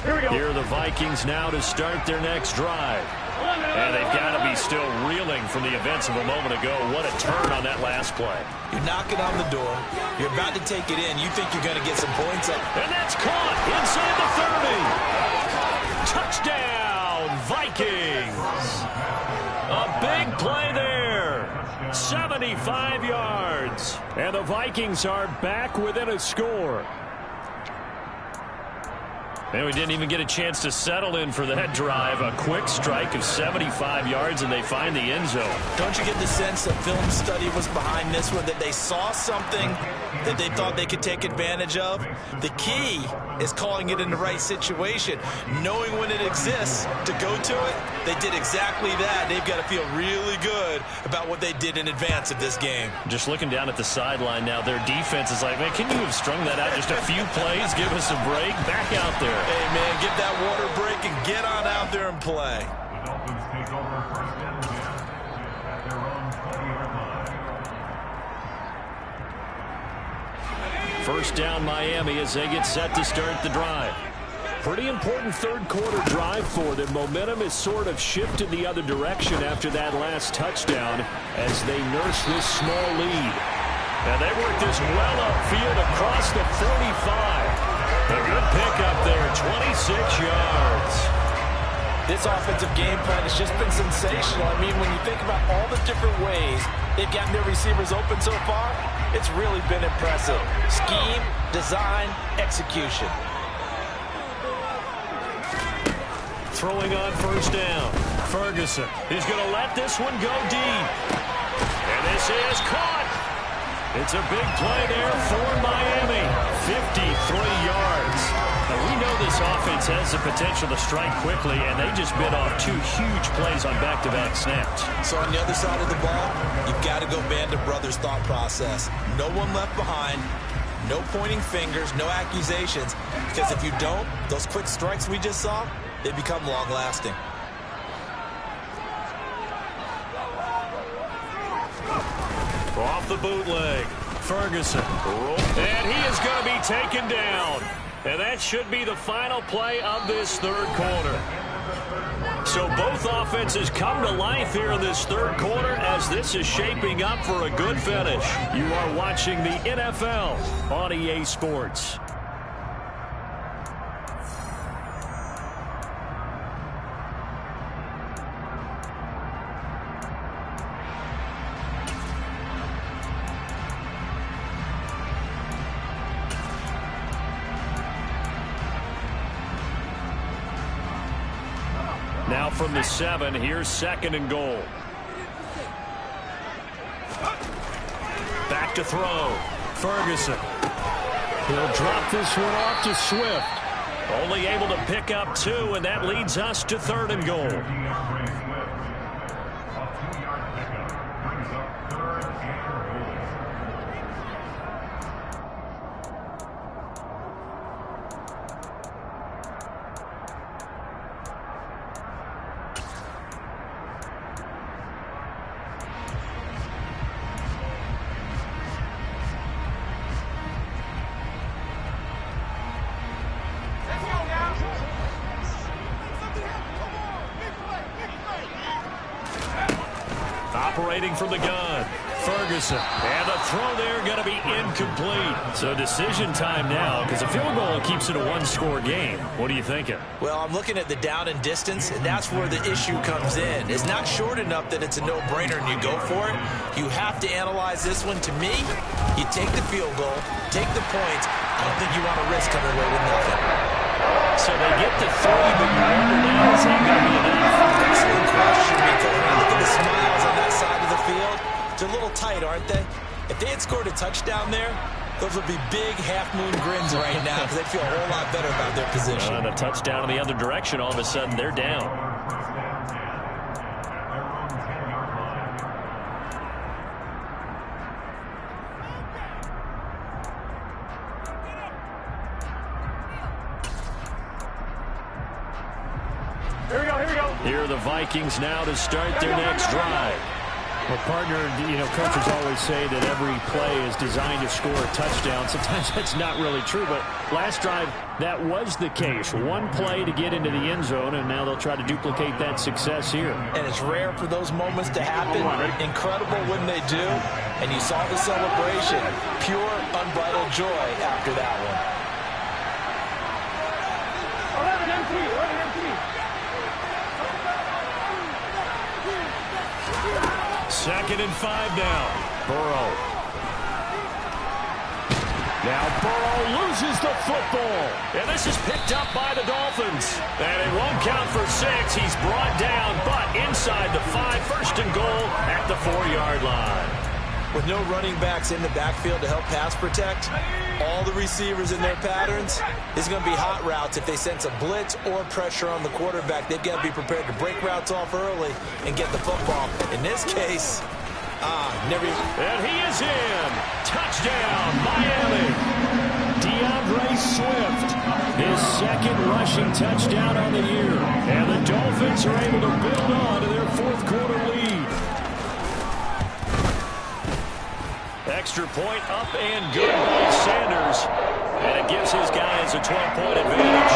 Here are the Vikings now to start their next drive. And they've got to be still reeling from the events of a moment ago. What a turn on that last play. You're knocking on the door. You're about to take it in. You think you're going to get some points up. And that's caught inside the 30. Touchdown, Vikings. A big play there. 75 yards. And the Vikings are back within a score. And we didn't even get a chance to settle in for that drive. A quick strike of 75 yards, and they find the end zone. Don't you get the sense that film study was behind this one, that they saw something that they thought they could take advantage of? The key is calling it in the right situation, knowing when it exists to go to it. They did exactly that. They've got to feel really good about what they did in advance of this game. Just looking down at the sideline now, their defense is like, man, can you have strung that out just a few plays? Give us a break. Back out there. Hey, man, get that water break and get on out there and play. The Dolphins take over first and 10 at their own 20-yard line. First down Miami as they get set to start the drive. Pretty important third quarter drive for them. Momentum has sort of shifted the other direction after that last touchdown as they nurse this small lead. And they work this well upfield across the 45. A good pickup there, 26 yards. This offensive game plan has just been sensational. I mean, when you think about all the different ways they've gotten their receivers open so far, it's really been impressive. Scheme, design, execution. Throwing on first down. Ferguson is going to let this one go deep. And this is caught. It's a big play there for Miami. 53 yards. Now, we know this offense has the potential to strike quickly, and they just bit off two huge plays on back-to-back snaps. So on the other side of the ball, you've got to go Band of Brothers thought process. No one left behind. No pointing fingers, no accusations. Because if you don't, those quick strikes we just saw, they become long-lasting. Off the bootleg. Ferguson. And he is going to be taken down. And that should be the final play of this third quarter. So both offenses come to life here in this third quarter as this is shaping up for a good finish. You are watching the NFL on EA Sports. Now from the 7, here's second and goal. Back to throw. Ferguson. He'll drop this one off to Swift. Only able to pick up 2, and that leads us to third and goal. A 2-yard pickup brings up third and goal. Operating from the gun. Ferguson. And the throw there going to be incomplete. So decision time now because a field goal keeps it a one-score game. What are you thinking? Well, I'm looking at the down and distance, and that's where the issue comes in. It's not short enough that it's a no-brainer and you go for it. You have to analyze this one. To me, you take the field goal, take the points. I don't think you want to risk coming away with nothing. So they get the 3, but you wonder now, is that going to be enough? Excellent question, because when I look at the smiles on that side of the field, they're a little tight, aren't they? If they had scored a touchdown there, those would be big half-moon grins right now because they'd feel a whole lot better about their position. And a touchdown in the other direction, all of a sudden they're down. Here we go. Here are the Vikings now to start their next drive. Well, partner, coaches always say that every play is designed to score a touchdown. Sometimes that's not really true, but last drive, that was the case. One play to get into the end zone, and now they'll try to duplicate that success here. And it's rare for those moments to happen. Incredible when they do. And you saw the celebration. Pure, unbridled joy after that one. 11 empty, 11 empty. Second and 5 now. Burrow. Now Burrow loses the football. And this is picked up by the Dolphins. And it won't count for 6. He's brought down, but inside the 5. First and goal at the 4-yard line. With no running backs in the backfield to help pass protect, all the receivers in their patterns, it's going to be hot routes. If they sense a blitz or pressure on the quarterback, they've got to be prepared to break routes off early and get the football. In this case, never. And he is in. Touchdown, Miami. DeAndre Swift, his second rushing touchdown on the year. And the Dolphins are able to build on to their fourth quarter lead. Extra point up and good by Sanders. And it gives his guys a 12-point advantage.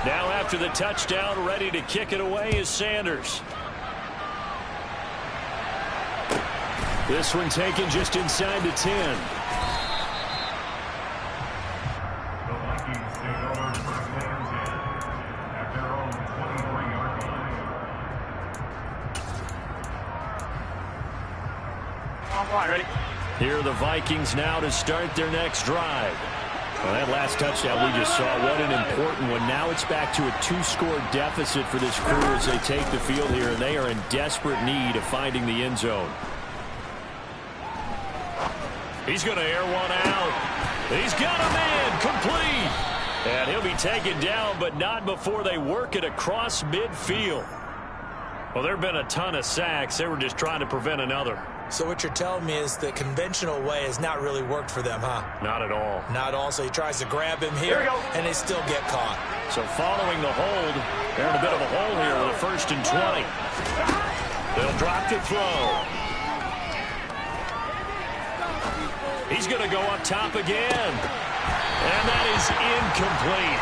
Now after the touchdown, ready to kick it away is Sanders. This one taken just inside the 10. The Vikings take over first and 10 at their own 23-yard line. All right, ready? Here are the Vikings now to start their next drive. Well, that last touchdown we just saw, what an important one. Now it's back to a 2-score deficit for this crew as they take the field here, and they are in desperate need of finding the end zone. He's going to air one out. He's got him in, complete. And he'll be taken down, but not before they work it across midfield. Well, there have been a ton of sacks. They were just trying to prevent another. So what you're telling me is the conventional way has not really worked for them, huh? Not at all. Not all. So he tries to grab him here, and they still get caught. So following the hold, they're in a bit of a hole here with a 1st and 20. They'll drop to throw. He's going to go up top again. And that is incomplete.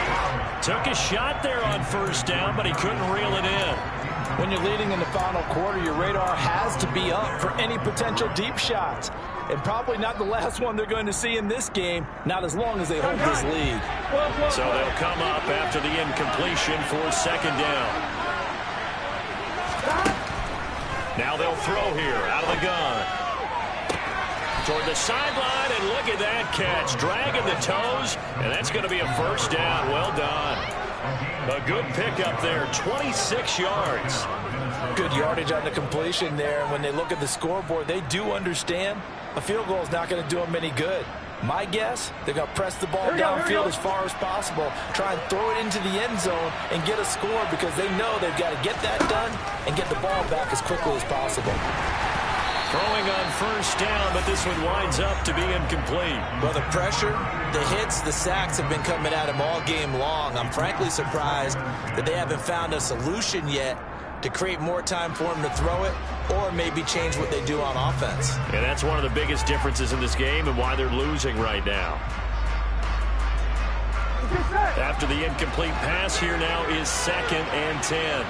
Took a shot there on 1st down, but he couldn't reel it in. When you're leading in the final quarter, your radar has to be up for any potential deep shots. And probably not the last one they're going to see in this game, not as long as they hold this lead. So they'll come up after the incompletion for 2nd down. Now they'll throw here out of the gun. Toward the sideline, and look at that catch. Dragging the toes, and that's going to be a 1st down. Well done. A good pickup there, 26 yards. Good yardage on the completion there. And when they look at the scoreboard, they do understand a field goal is not going to do them any good. My guess, they're going to press the ball downfield as far as possible, try and throw it into the end zone and get a score because they know they've got to get that done and get the ball back as quickly as possible. Throwing on 1st down, but this one winds up to be incomplete. Well, the pressure, the hits, the sacks have been coming at him all game long. I'm frankly surprised that they haven't found a solution yet to create more time for him to throw it or maybe change what they do on offense. And that's one of the biggest differences in this game and why they're losing right now. After the incomplete pass, here now is 2nd and 10.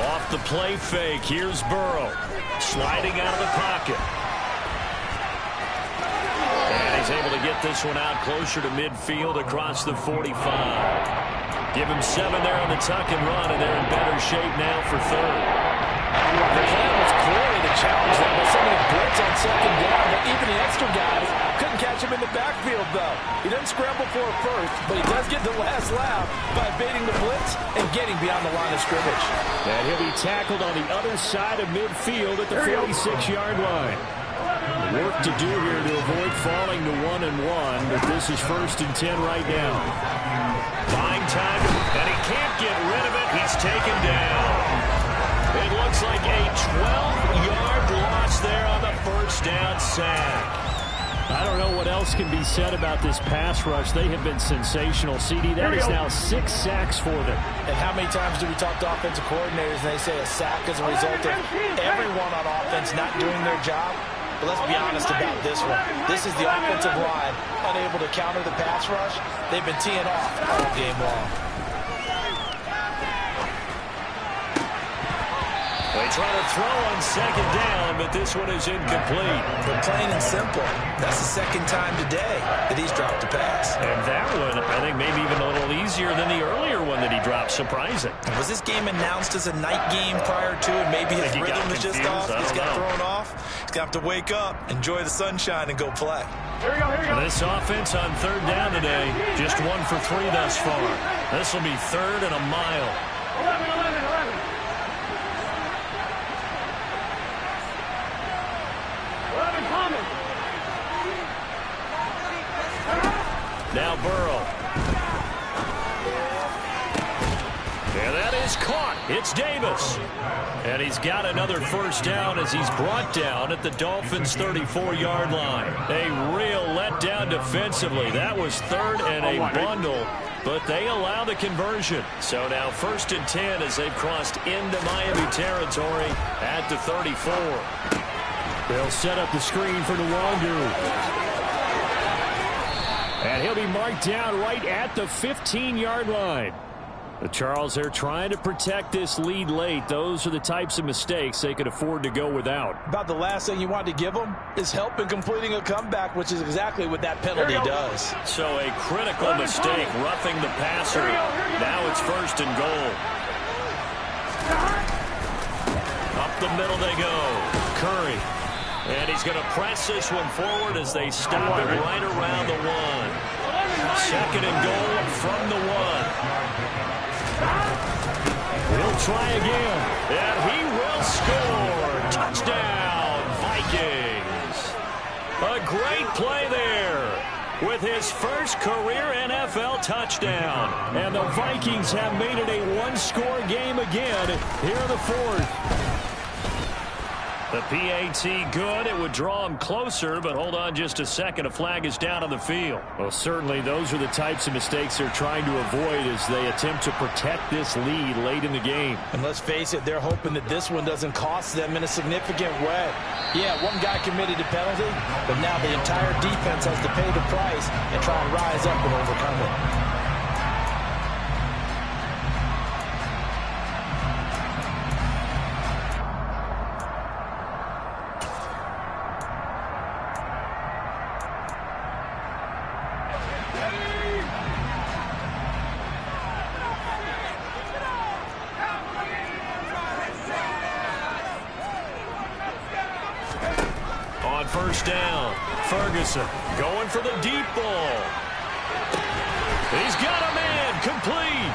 Off the play fake, here's Burrow. Sliding out of the pocket. And he's able to get this one out closer to midfield across the 45. Give him 7 there on the tuck and run, and they're in better shape now for 3rd. The plan was clearly to challenge them by sending a blitz on 2nd down, but even the extra guys couldn't catch him in the backfield, though. He doesn't scramble for a first, but he does get the last laugh by evading the blitz and getting beyond the line of scrimmage. And he'll be tackled on the other side of midfield at the 46-yard line. Work to do here to avoid falling to 1-1, but this is 1st and 10 right now. Buying time, and he can't get rid of it. He's taken down. It looks like a 12-yard loss there on the first down sack. I don't know what else can be said about this pass rush. They have been sensational, CD. That is now 6 sacks for them. And how many times do we talk to offensive coordinators and they say a sack as a result of everyone on offense not doing their job? But let's be honest about this one. This is the offensive line unable to counter the pass rush. They've been teeing off all game long. They try to throw on second down, but this one is incomplete. But plain and simple, that's the second time today that he's dropped a pass. And that one, I think, maybe even a little easier than the earlier one that he dropped. Surprising. Was this game announced as a night game prior to it? Maybe his rhythm was just off. He's got thrown off. He's going to have to wake up, enjoy the sunshine, and go play. Here we go, here we go. This offense on third down today, just 1 for 3 thus far. This will be 3rd and a mile. 11. Now Burrow. And that is caught. It's Davis. And he's got another first down as he's brought down at the Dolphins' 34-yard line. A real letdown defensively. That was 3rd and a bundle, but they allow the conversion. So now 1st and 10 as they've crossed into Miami territory at the 34. They'll set up the screen for Nwangu. And he'll be marked down right at the 15-yard line. The Charles, they're trying to protect this lead late. Those are the types of mistakes they could afford to go without. About the last thing you want to give them is help in completing a comeback, which is exactly what that penalty does. So a critical mistake, roughing the passer. Now it's 1st and goal. Up the middle they go. Curry. And he's going to press this one forward as they stop it right around the 1. 2nd and goal from the 1. He'll try again. And he will score. Touchdown, Vikings. A great play there with his first career NFL touchdown. And the Vikings have made it a one-score game again here in the 4th. The PAT good. It would draw him closer, but hold on just a second. A flag is down on the field. Well, certainly those are the types of mistakes they're trying to avoid as they attempt to protect this lead late in the game. And let's face it, they're hoping that this one doesn't cost them in a significant way. Yeah, one guy committed a penalty, but now the entire defense has to pay the price and try and rise up and overcome it. First down. Ferguson going for the deep ball. He's got a man complete.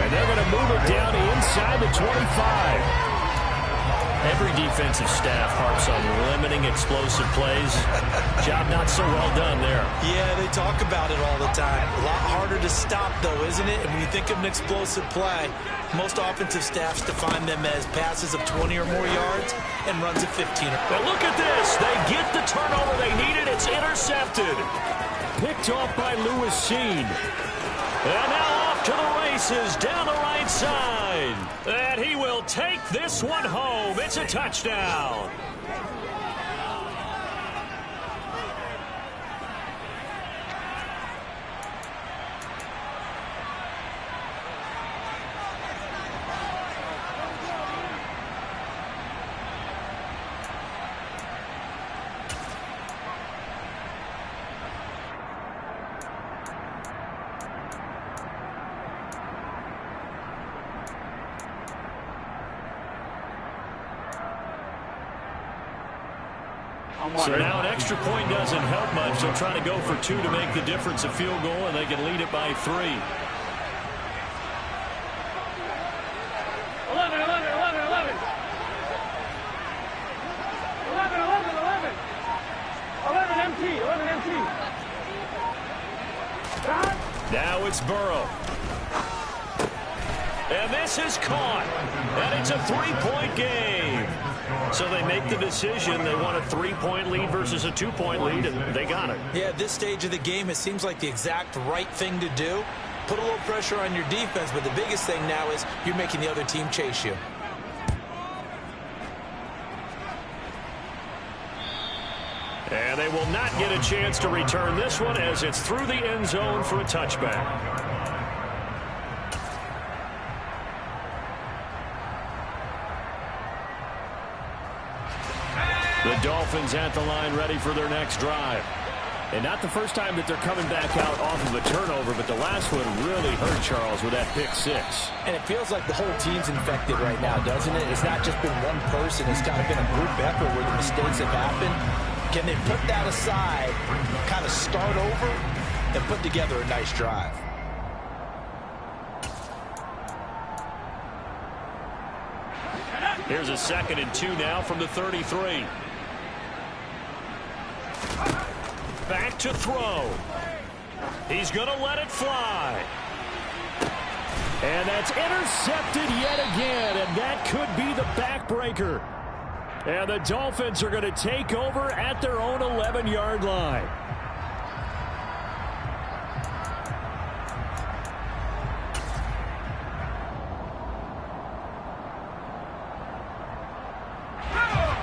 And they're going to move it down inside the 25. Every defensive staff harps on limiting explosive plays. Job not so well done there. Yeah, they talk about it all the time. A lot harder to stop, though, isn't it? And when you think of an explosive play, most offensive staffs define them as passes of 20 or more yards and runs of 15. But look at this. They get the turnover they needed. It's intercepted. Picked off by Lewis Sheen. And now off to the races down the right side. And he will take this one home. It's a touchdown. So now an extra point doesn't help much. They'll try to go for 2 to make the difference a field goal, and they can lead it by 3. 11. 11 MT. Now it's Burrow. And this is caught. And it's a 3-point game. So they make the decision. They want a 3-point lead versus a 2-point lead, and they got it. Yeah, at this stage of the game, it seems like the exact right thing to do. Put a little pressure on your defense, but the biggest thing now is you're making the other team chase you. And they will not get a chance to return this one as it's through the end zone for a touchback. The Dolphins at the line ready for their next drive. And not the first time that they're coming back out off of a turnover, but the last one really hurt Charles with that pick six. And it feels like the whole team's infected right now, doesn't it? It's not just been one person. It's kind of been a group effort where the mistakes have happened. Can they put that aside, kind of start over, and put together a nice drive? Here's a 2nd and 2 now from the 33. Back to throw. He's going to let it fly. And that's intercepted yet again, and that could be the backbreaker. And the Dolphins are going to take over at their own 11-yard line.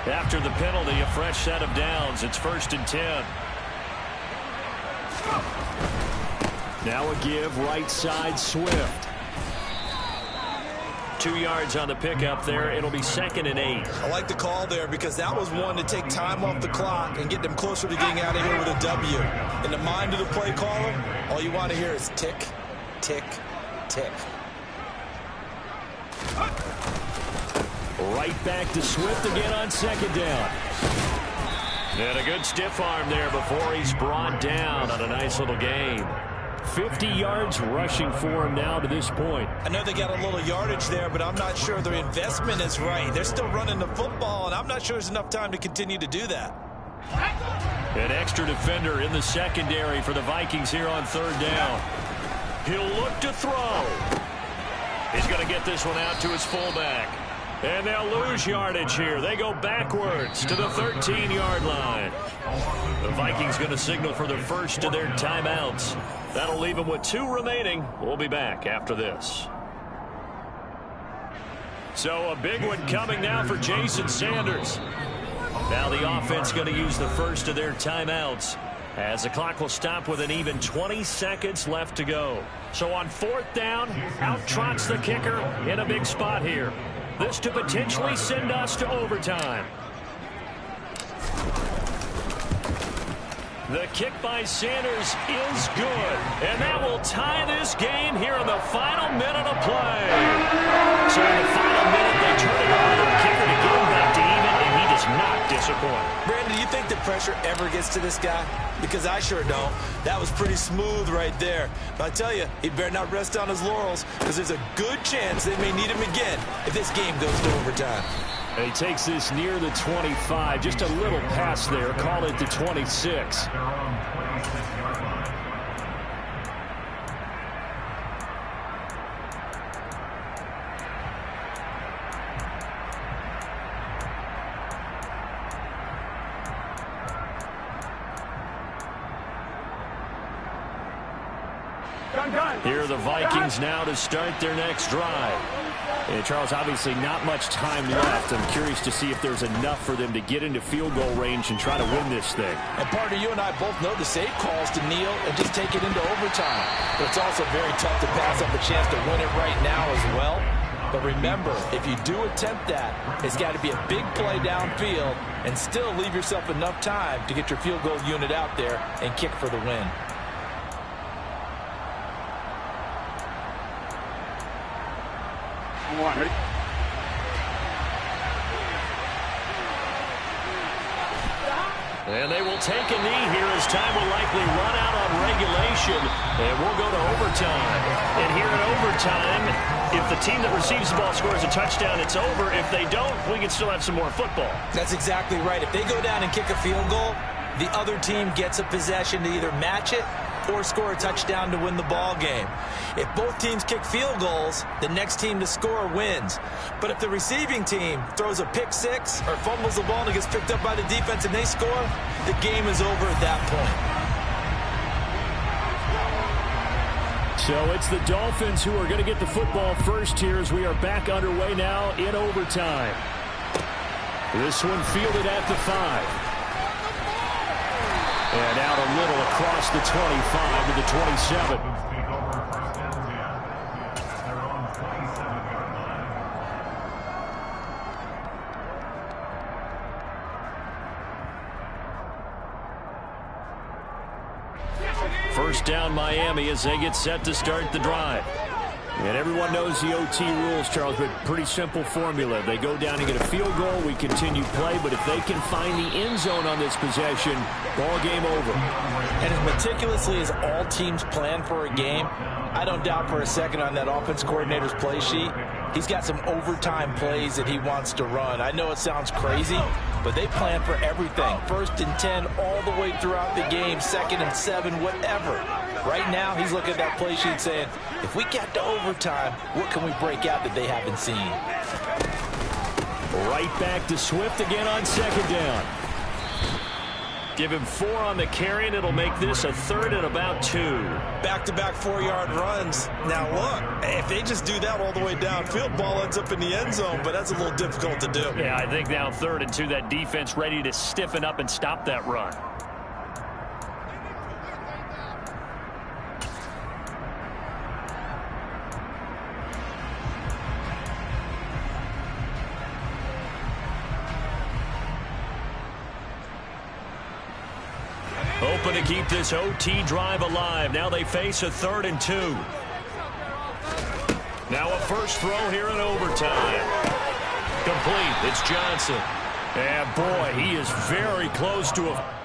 After the penalty, a fresh set of downs. It's 1st and 10. Now a give right side Swift. 2 yards on the pickup there. It'll be 2nd and 8. I like the call there because that was one to take time off the clock and get them closer to getting out of here with a W. In the mind of the play caller, all you want to hear is tick, tick, tick. Right back to Swift again on 2nd down. And a good stiff arm there before he's brought down on a nice little gain. 50 yards rushing for him now to this point. I know they got a little yardage there, but I'm not sure their investment is right. They're still running the football, and I'm not sure there's enough time to continue to do that. An extra defender in the secondary for the Vikings here on 3rd down. He'll look to throw. He's going to get this one out to his fullback. And they'll lose yardage here. They go backwards to the 13-yard line. The Vikings going to signal for the first of their timeouts. That'll leave them with 2 remaining. We'll be back after this. So a big one coming now for Jason Sanders. Now the offense going to use the first of their timeouts as the clock will stop with an even 20 seconds left to go. So on 4th down, out trots the kicker in a big spot here. This to potentially send us to overtime. The kick by Sanders is good. And that will tie this game here in the final minute of play. So in the final minute, they turn it over to the kicker to get him back to even, and he does not disappoint. Brandon, do you think the pressure ever gets to this guy? Because I sure don't. That was pretty smooth right there. But I tell you, he better not rest on his laurels because there's a good chance they may need him again if this game goes to overtime. And he takes this near the 25. Just a little pass there. Call it the 26. Here are the Vikings now to start their next drive. And Charles, obviously not much time left. I'm curious to see if there's enough for them to get into field goal range and try to win this thing. And partner, you and I both know the safe calls to kneel and just take it into overtime. But it's also very tough to pass up a chance to win it right now as well. But remember, if you do attempt that, it's got to be a big play downfield and still leave yourself enough time to get your field goal unit out there and kick for the win. And they will take a knee here as time will likely run out on regulation. And we'll go to overtime. And here in overtime, if the team that receives the ball scores a touchdown, it's over. If they don't, we can still have some more football. That's exactly right. If they go down and kick a field goal, the other team gets a possession to either match it or score a touchdown to win the ball game. If both teams kick field goals, the next team to score wins. But if the receiving team throws a pick six or fumbles the ball and it gets picked up by the defense and they score, the game is over at that point. So it's the Dolphins who are going to get the football first here as we are back underway now in overtime. This one fielded at the 5. And out a little across the 25 to the 27. Take over first and 10 at their own 27-yard line. First down Miami as they get set to start the drive. And everyone knows the OT rules, Charles, but pretty simple formula. They go down and get a field goal, we continue play, but if they can find the end zone on this possession, ball game over. And as meticulously as all teams plan for a game, I don't doubt for a second on that offense coordinator's play sheet, he's got some overtime plays that he wants to run. I know it sounds crazy, but they plan for everything. 1st and 10 all the way throughout the game, 2nd and 7, whatever. Right now, he's looking at that play sheet saying, if we get to overtime, what can we break out that they haven't seen? Right back to Swift again on 2nd down. Give him 4 on the carry, and it'll make this a 3rd and about 2. Back-to-back 4-yard runs. Now, look, if they just do that all the way downfield, ball ends up in the end zone, but that's a little difficult to do. Yeah, I think now 3rd and 2, that defense ready to stiffen up and stop that run. Hoping to keep this OT drive alive. Now they face a 3rd and 2. Now a first throw here in overtime. Complete. It's Johnson. And boy, he is very close to a...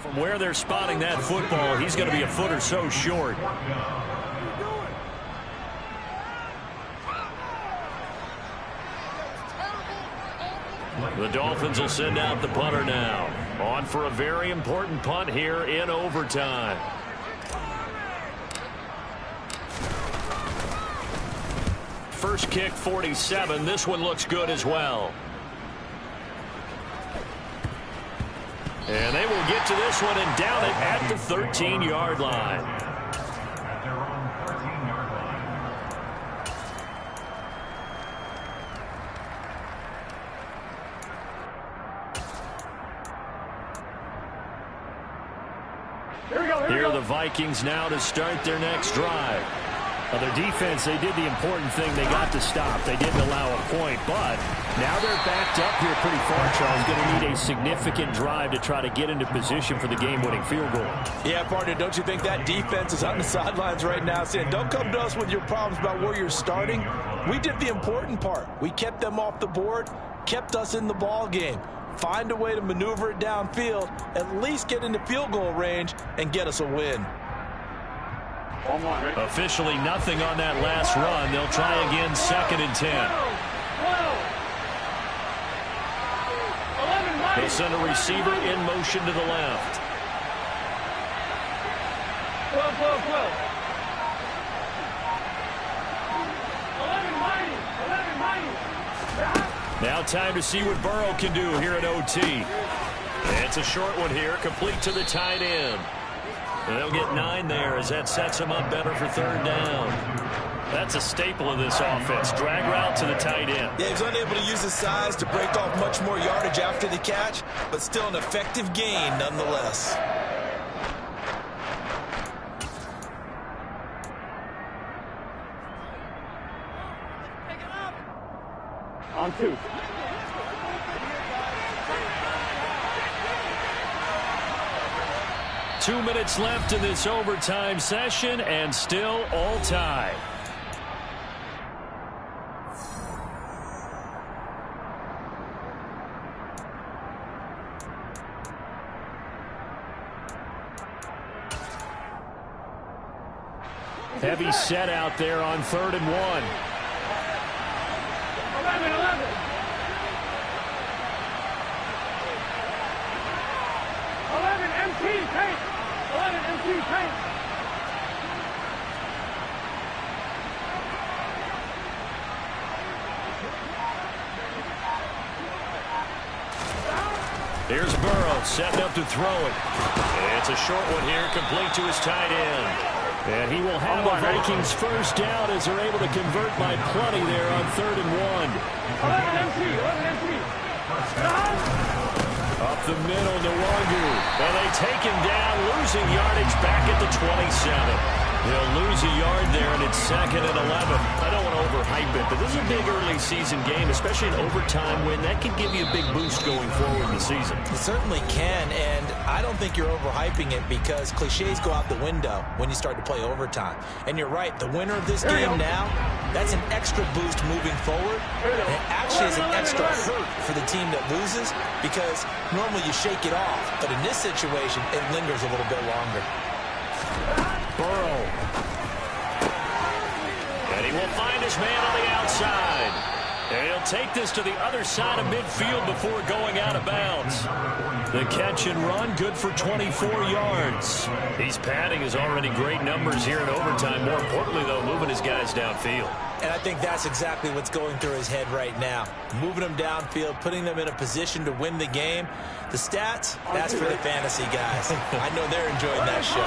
From where they're spotting that football, he's going to be a foot or so short. The Dolphins will send out the punter now. On for a very important punt here in overtime. First kick, 47. This one looks good as well. And they will get to this one and down it at the 13-yard line. At their own 13-yard line. Here are the Vikings now to start their next drive. Well, their defense, they did the important thing. They got to stop. They didn't allow a point, but now they're backed up here pretty far, Charles. Going to need a significant drive to try to get into position for the game-winning field goal. Yeah, partner, don't you think that defense is on the sidelines right now saying, don't come to us with your problems about where you're starting? We did the important part. We kept them off the board, kept us in the ball game. Find a way to maneuver it downfield, at least get into field goal range, and get us a win. Officially nothing on that last run. They'll try again, 2nd and 10. They'll send a receiver in motion to the left. 12. Now time to see what Burrow can do here at OT. It's a short one here, complete to the tight end. And they'll get 9 there as that sets them up better for third down. That's a staple of this offense. Drag route to the tight end. Yeah, he's unable to use his size to break off much more yardage after the catch, but still an effective gain nonetheless. On 2. Two minutes left in this overtime session, and still all tied. Heavy set out there on 3rd and 1. 11. MT, tank. 11, MT, tank. Here's Burrow setting up to throw it. It's a short one here, complete to his tight end. And he will have a Vikings first down as they're able to convert by plenty there on 3rd and 1. 11 MT. Up the middle, Nwangu. And they take him down, losing yardage back at the 27. They'll lose a yard there, and it's 2nd and 11. I don't want to overhype it, but this is a big early season game, especially an overtime win. That could give you a big boost going forward in the season. It certainly can, and I don't think you're overhyping it because cliches go out the window when you start to play overtime. And you're right, the winner of this game now, that's an extra boost moving forward. And it actually is an extra hurt for the team that loses because normally you shake it off, but in this situation, it lingers a little bit longer. Burrow. And he will find his man on the outside. And he'll take this to the other side of midfield before going out of bounds. The catch and run, good for 24 yards. He's padding his already great numbers here in overtime. More importantly, though, moving his guys downfield. And I think that's exactly what's going through his head right now. Moving them downfield, putting them in a position to win the game. The stats, that's for the fantasy guys. I know they're enjoying that show.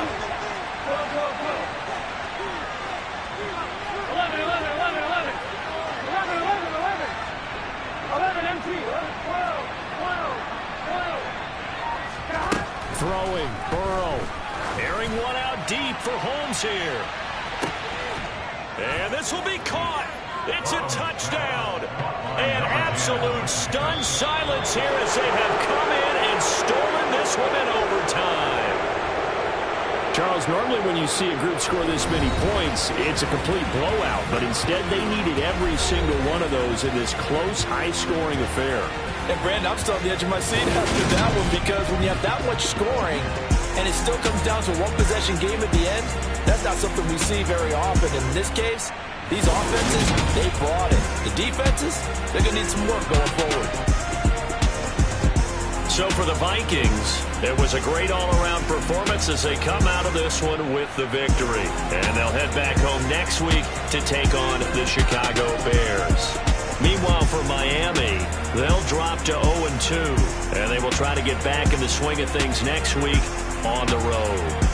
11 MT. 12. Throwing, Burrow. Airing one out deep for Holmes here. And this will be caught. It's a touchdown. An absolute stunned silence here as they have come in and stolen this one in overtime. Charles, normally when you see a group score this many points, it's a complete blowout. But instead, they needed every single one of those in this close, high-scoring affair. And, Brandon, I'm still on the edge of my seat after that one because when you have that much scoring and it still comes down to a one-possession game at the end, that's not something we see very often. In this case, these offenses, they brought it. The defenses, they're going to need some work going forward. So for the Vikings, it was a great all-around performance as they come out of this one with the victory. And they'll head back home next week to take on the Chicago Bears. Meanwhile, for Miami, they'll drop to 0-2, and they will try to get back in the swing of things next week on the road.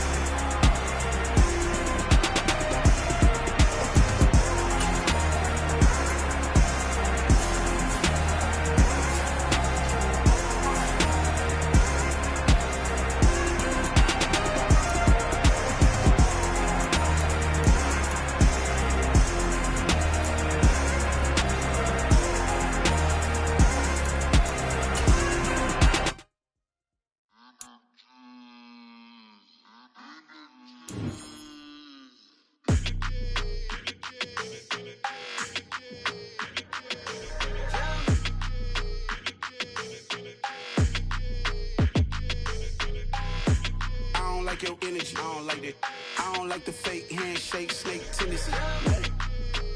Your energy, I don't like that. I don't like the fake handshake, snake tendency.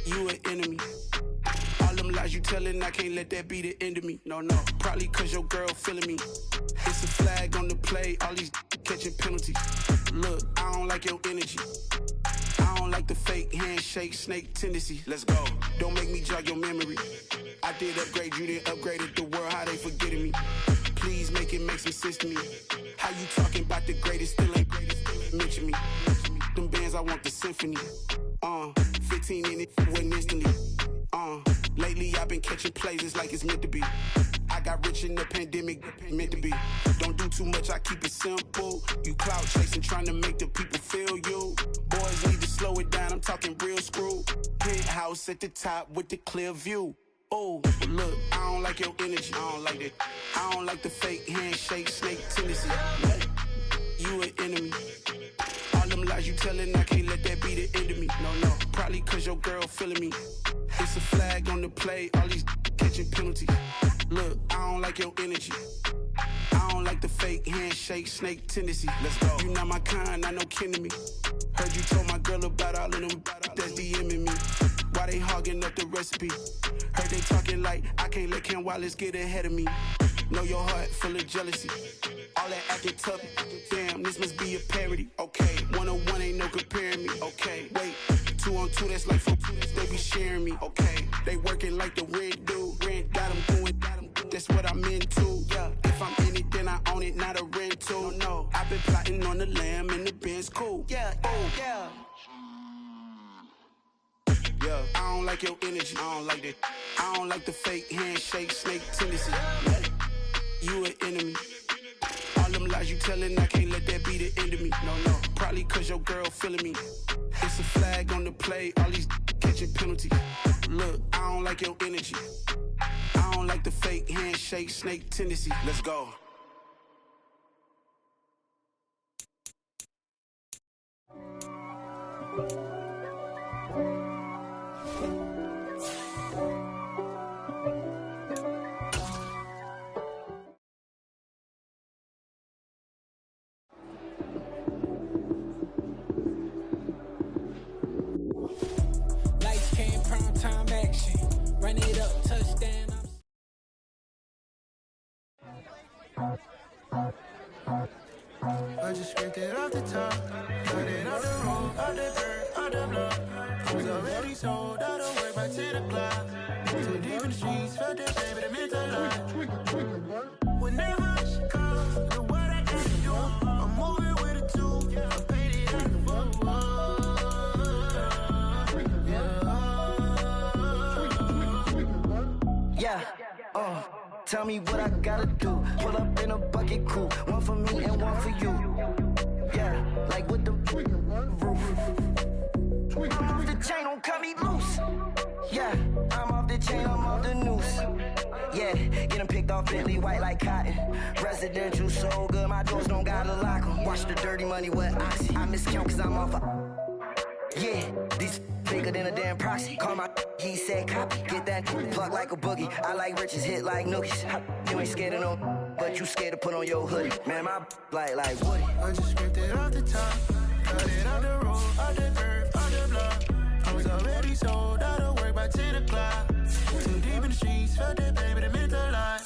You an enemy. All them lies you telling, I can't let that be the end of me. No, probably cause your girl feeling me. It's a flag on the play, all these catching penalties. Look, I don't like your energy. I don't like the fake handshake, snake tendency. Let's go. Don't make me jog your memory. I did upgrade, you didn't upgrade it. The world, how they forgetting me. Please make it make some sense to me. How you talking about the greatest, still ain't greatest, still ain't mention me. Them bands, I want the symphony. 15 in it, wasn't instantly. Lately I've been catching plays, it's like it's meant to be. I got rich in the pandemic, meant to be. Don't do too much, I keep it simple. You clout chasing, trying to make the people feel you. Boys need to slow it down, I'm talking real screw. Penthouse at the top with the clear view. Oh, look, I don't like your energy, I don't like that. I don't like the fake handshake, snake tendency. You an enemy. All them lies you telling, I can't let that be the end of me. No, probably cause your girl feeling me. It's a flag on the play, all these catching penalties. Look, I don't like your energy. I don't like the fake handshake, snake tendency. Let's go. You not my kind, I know kin to me. Heard you told my girl about all of them that's DMing me. Why they hogging up the recipe? Heard they talking like I can't let Ken Wallace get ahead of me. Know your heart full of jealousy. All that acting tough, damn, this must be a parody. Okay, 1-on-1 ain't no comparing me. Okay, wait, 2-on-2, that's like 4-2, they be sharing me. Okay, they working like the red dude. Rent got them going, that's what I'm into. Yeah, if I'm in it, then I own it, not a rental. No, I've been plotting on the lamb and the Benz cool. Yeah, yeah. Yeah, I don't like your energy, I don't like that. I don't like the fake handshake, snake tendency. You an enemy. All them lies you telling, I can't let that be the end of me. No, probably cause your girl feeling me. It's a flag on the play, all these catching penalties. Look, I don't like your energy. I don't like the fake handshake, snake tendency. Let's go. Lights came, prime time action. Run it up, touchdown. I just scraped it off the top, cut it off the road, off the dirt, off the block. Was already sold, out of work by 10 o'clock. Too deep in the streets, felt that baby, that meant a lot. Whenever she calls, the what I gotta do, I'm moving with a two. I paid it out the Yeah, tell me what I gotta do. Pull up in a bucket crew, one for me and one for you. Yeah, like with the roof. I'm off the chain, don't cut me loose. Yeah, I'm off the chain, I'm off the noose. Yeah, getting picked off Bentley white like cotton. Residential so good, my doors don't gotta lock 'em. Watch the dirty money with oxy. I miscount cause I'm off yeah, these bigger than a damn proxy. Call my he said copy. Get that plug like a boogie. I like riches, hit like nookies. You ain't scared of no, but you scared to put on your hoodie. Man, my like Woody. I just scraped it off the top, cut it off the road, off the dirt, off the block. I was already sold, out of work by 10 o'clock. Too deep in the streets, felt that baby, that meant a lot.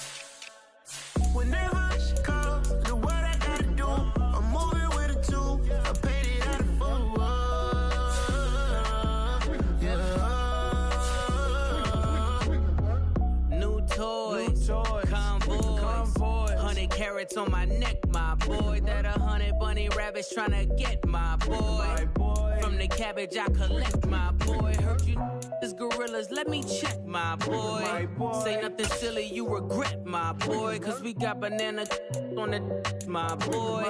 Whenever she calls, the what I gotta do, I'm moving with a two. I paid it out of full. New toys, convoy, 100 carats on my neck, my boy. That 100 bunny rabbits tryna get my boy. From the cabbage I collect, my boy. Heard you is gorillas, let me check, my boy. Say nothing silly, you regret, my boy. Cause we got banana on the my boy.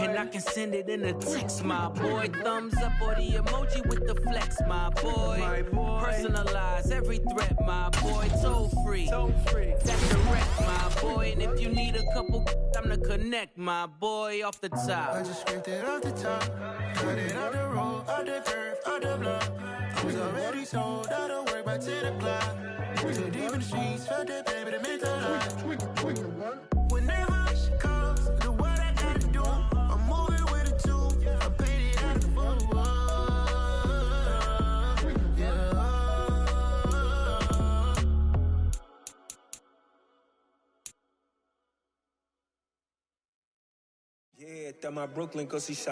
And I can send it in a text, my boy. Thumbs up or the emoji with the flex, my boy. Personalize every threat, my boy. Toll free. That's direct, my boy. And if you need a couple, I'm to connect, my boy, off the top. I just scraped it off the top, cut it off the road, off the dirt, off the block. I was already sold, out of work by 10 o'clock. Too deep in the streets, felt that baby, that meant a lot. Whenever she calls, the what I gotta do, I'm moving with a two. I paid it out of full. Yeah, tá my Brooklyn, cause he shot.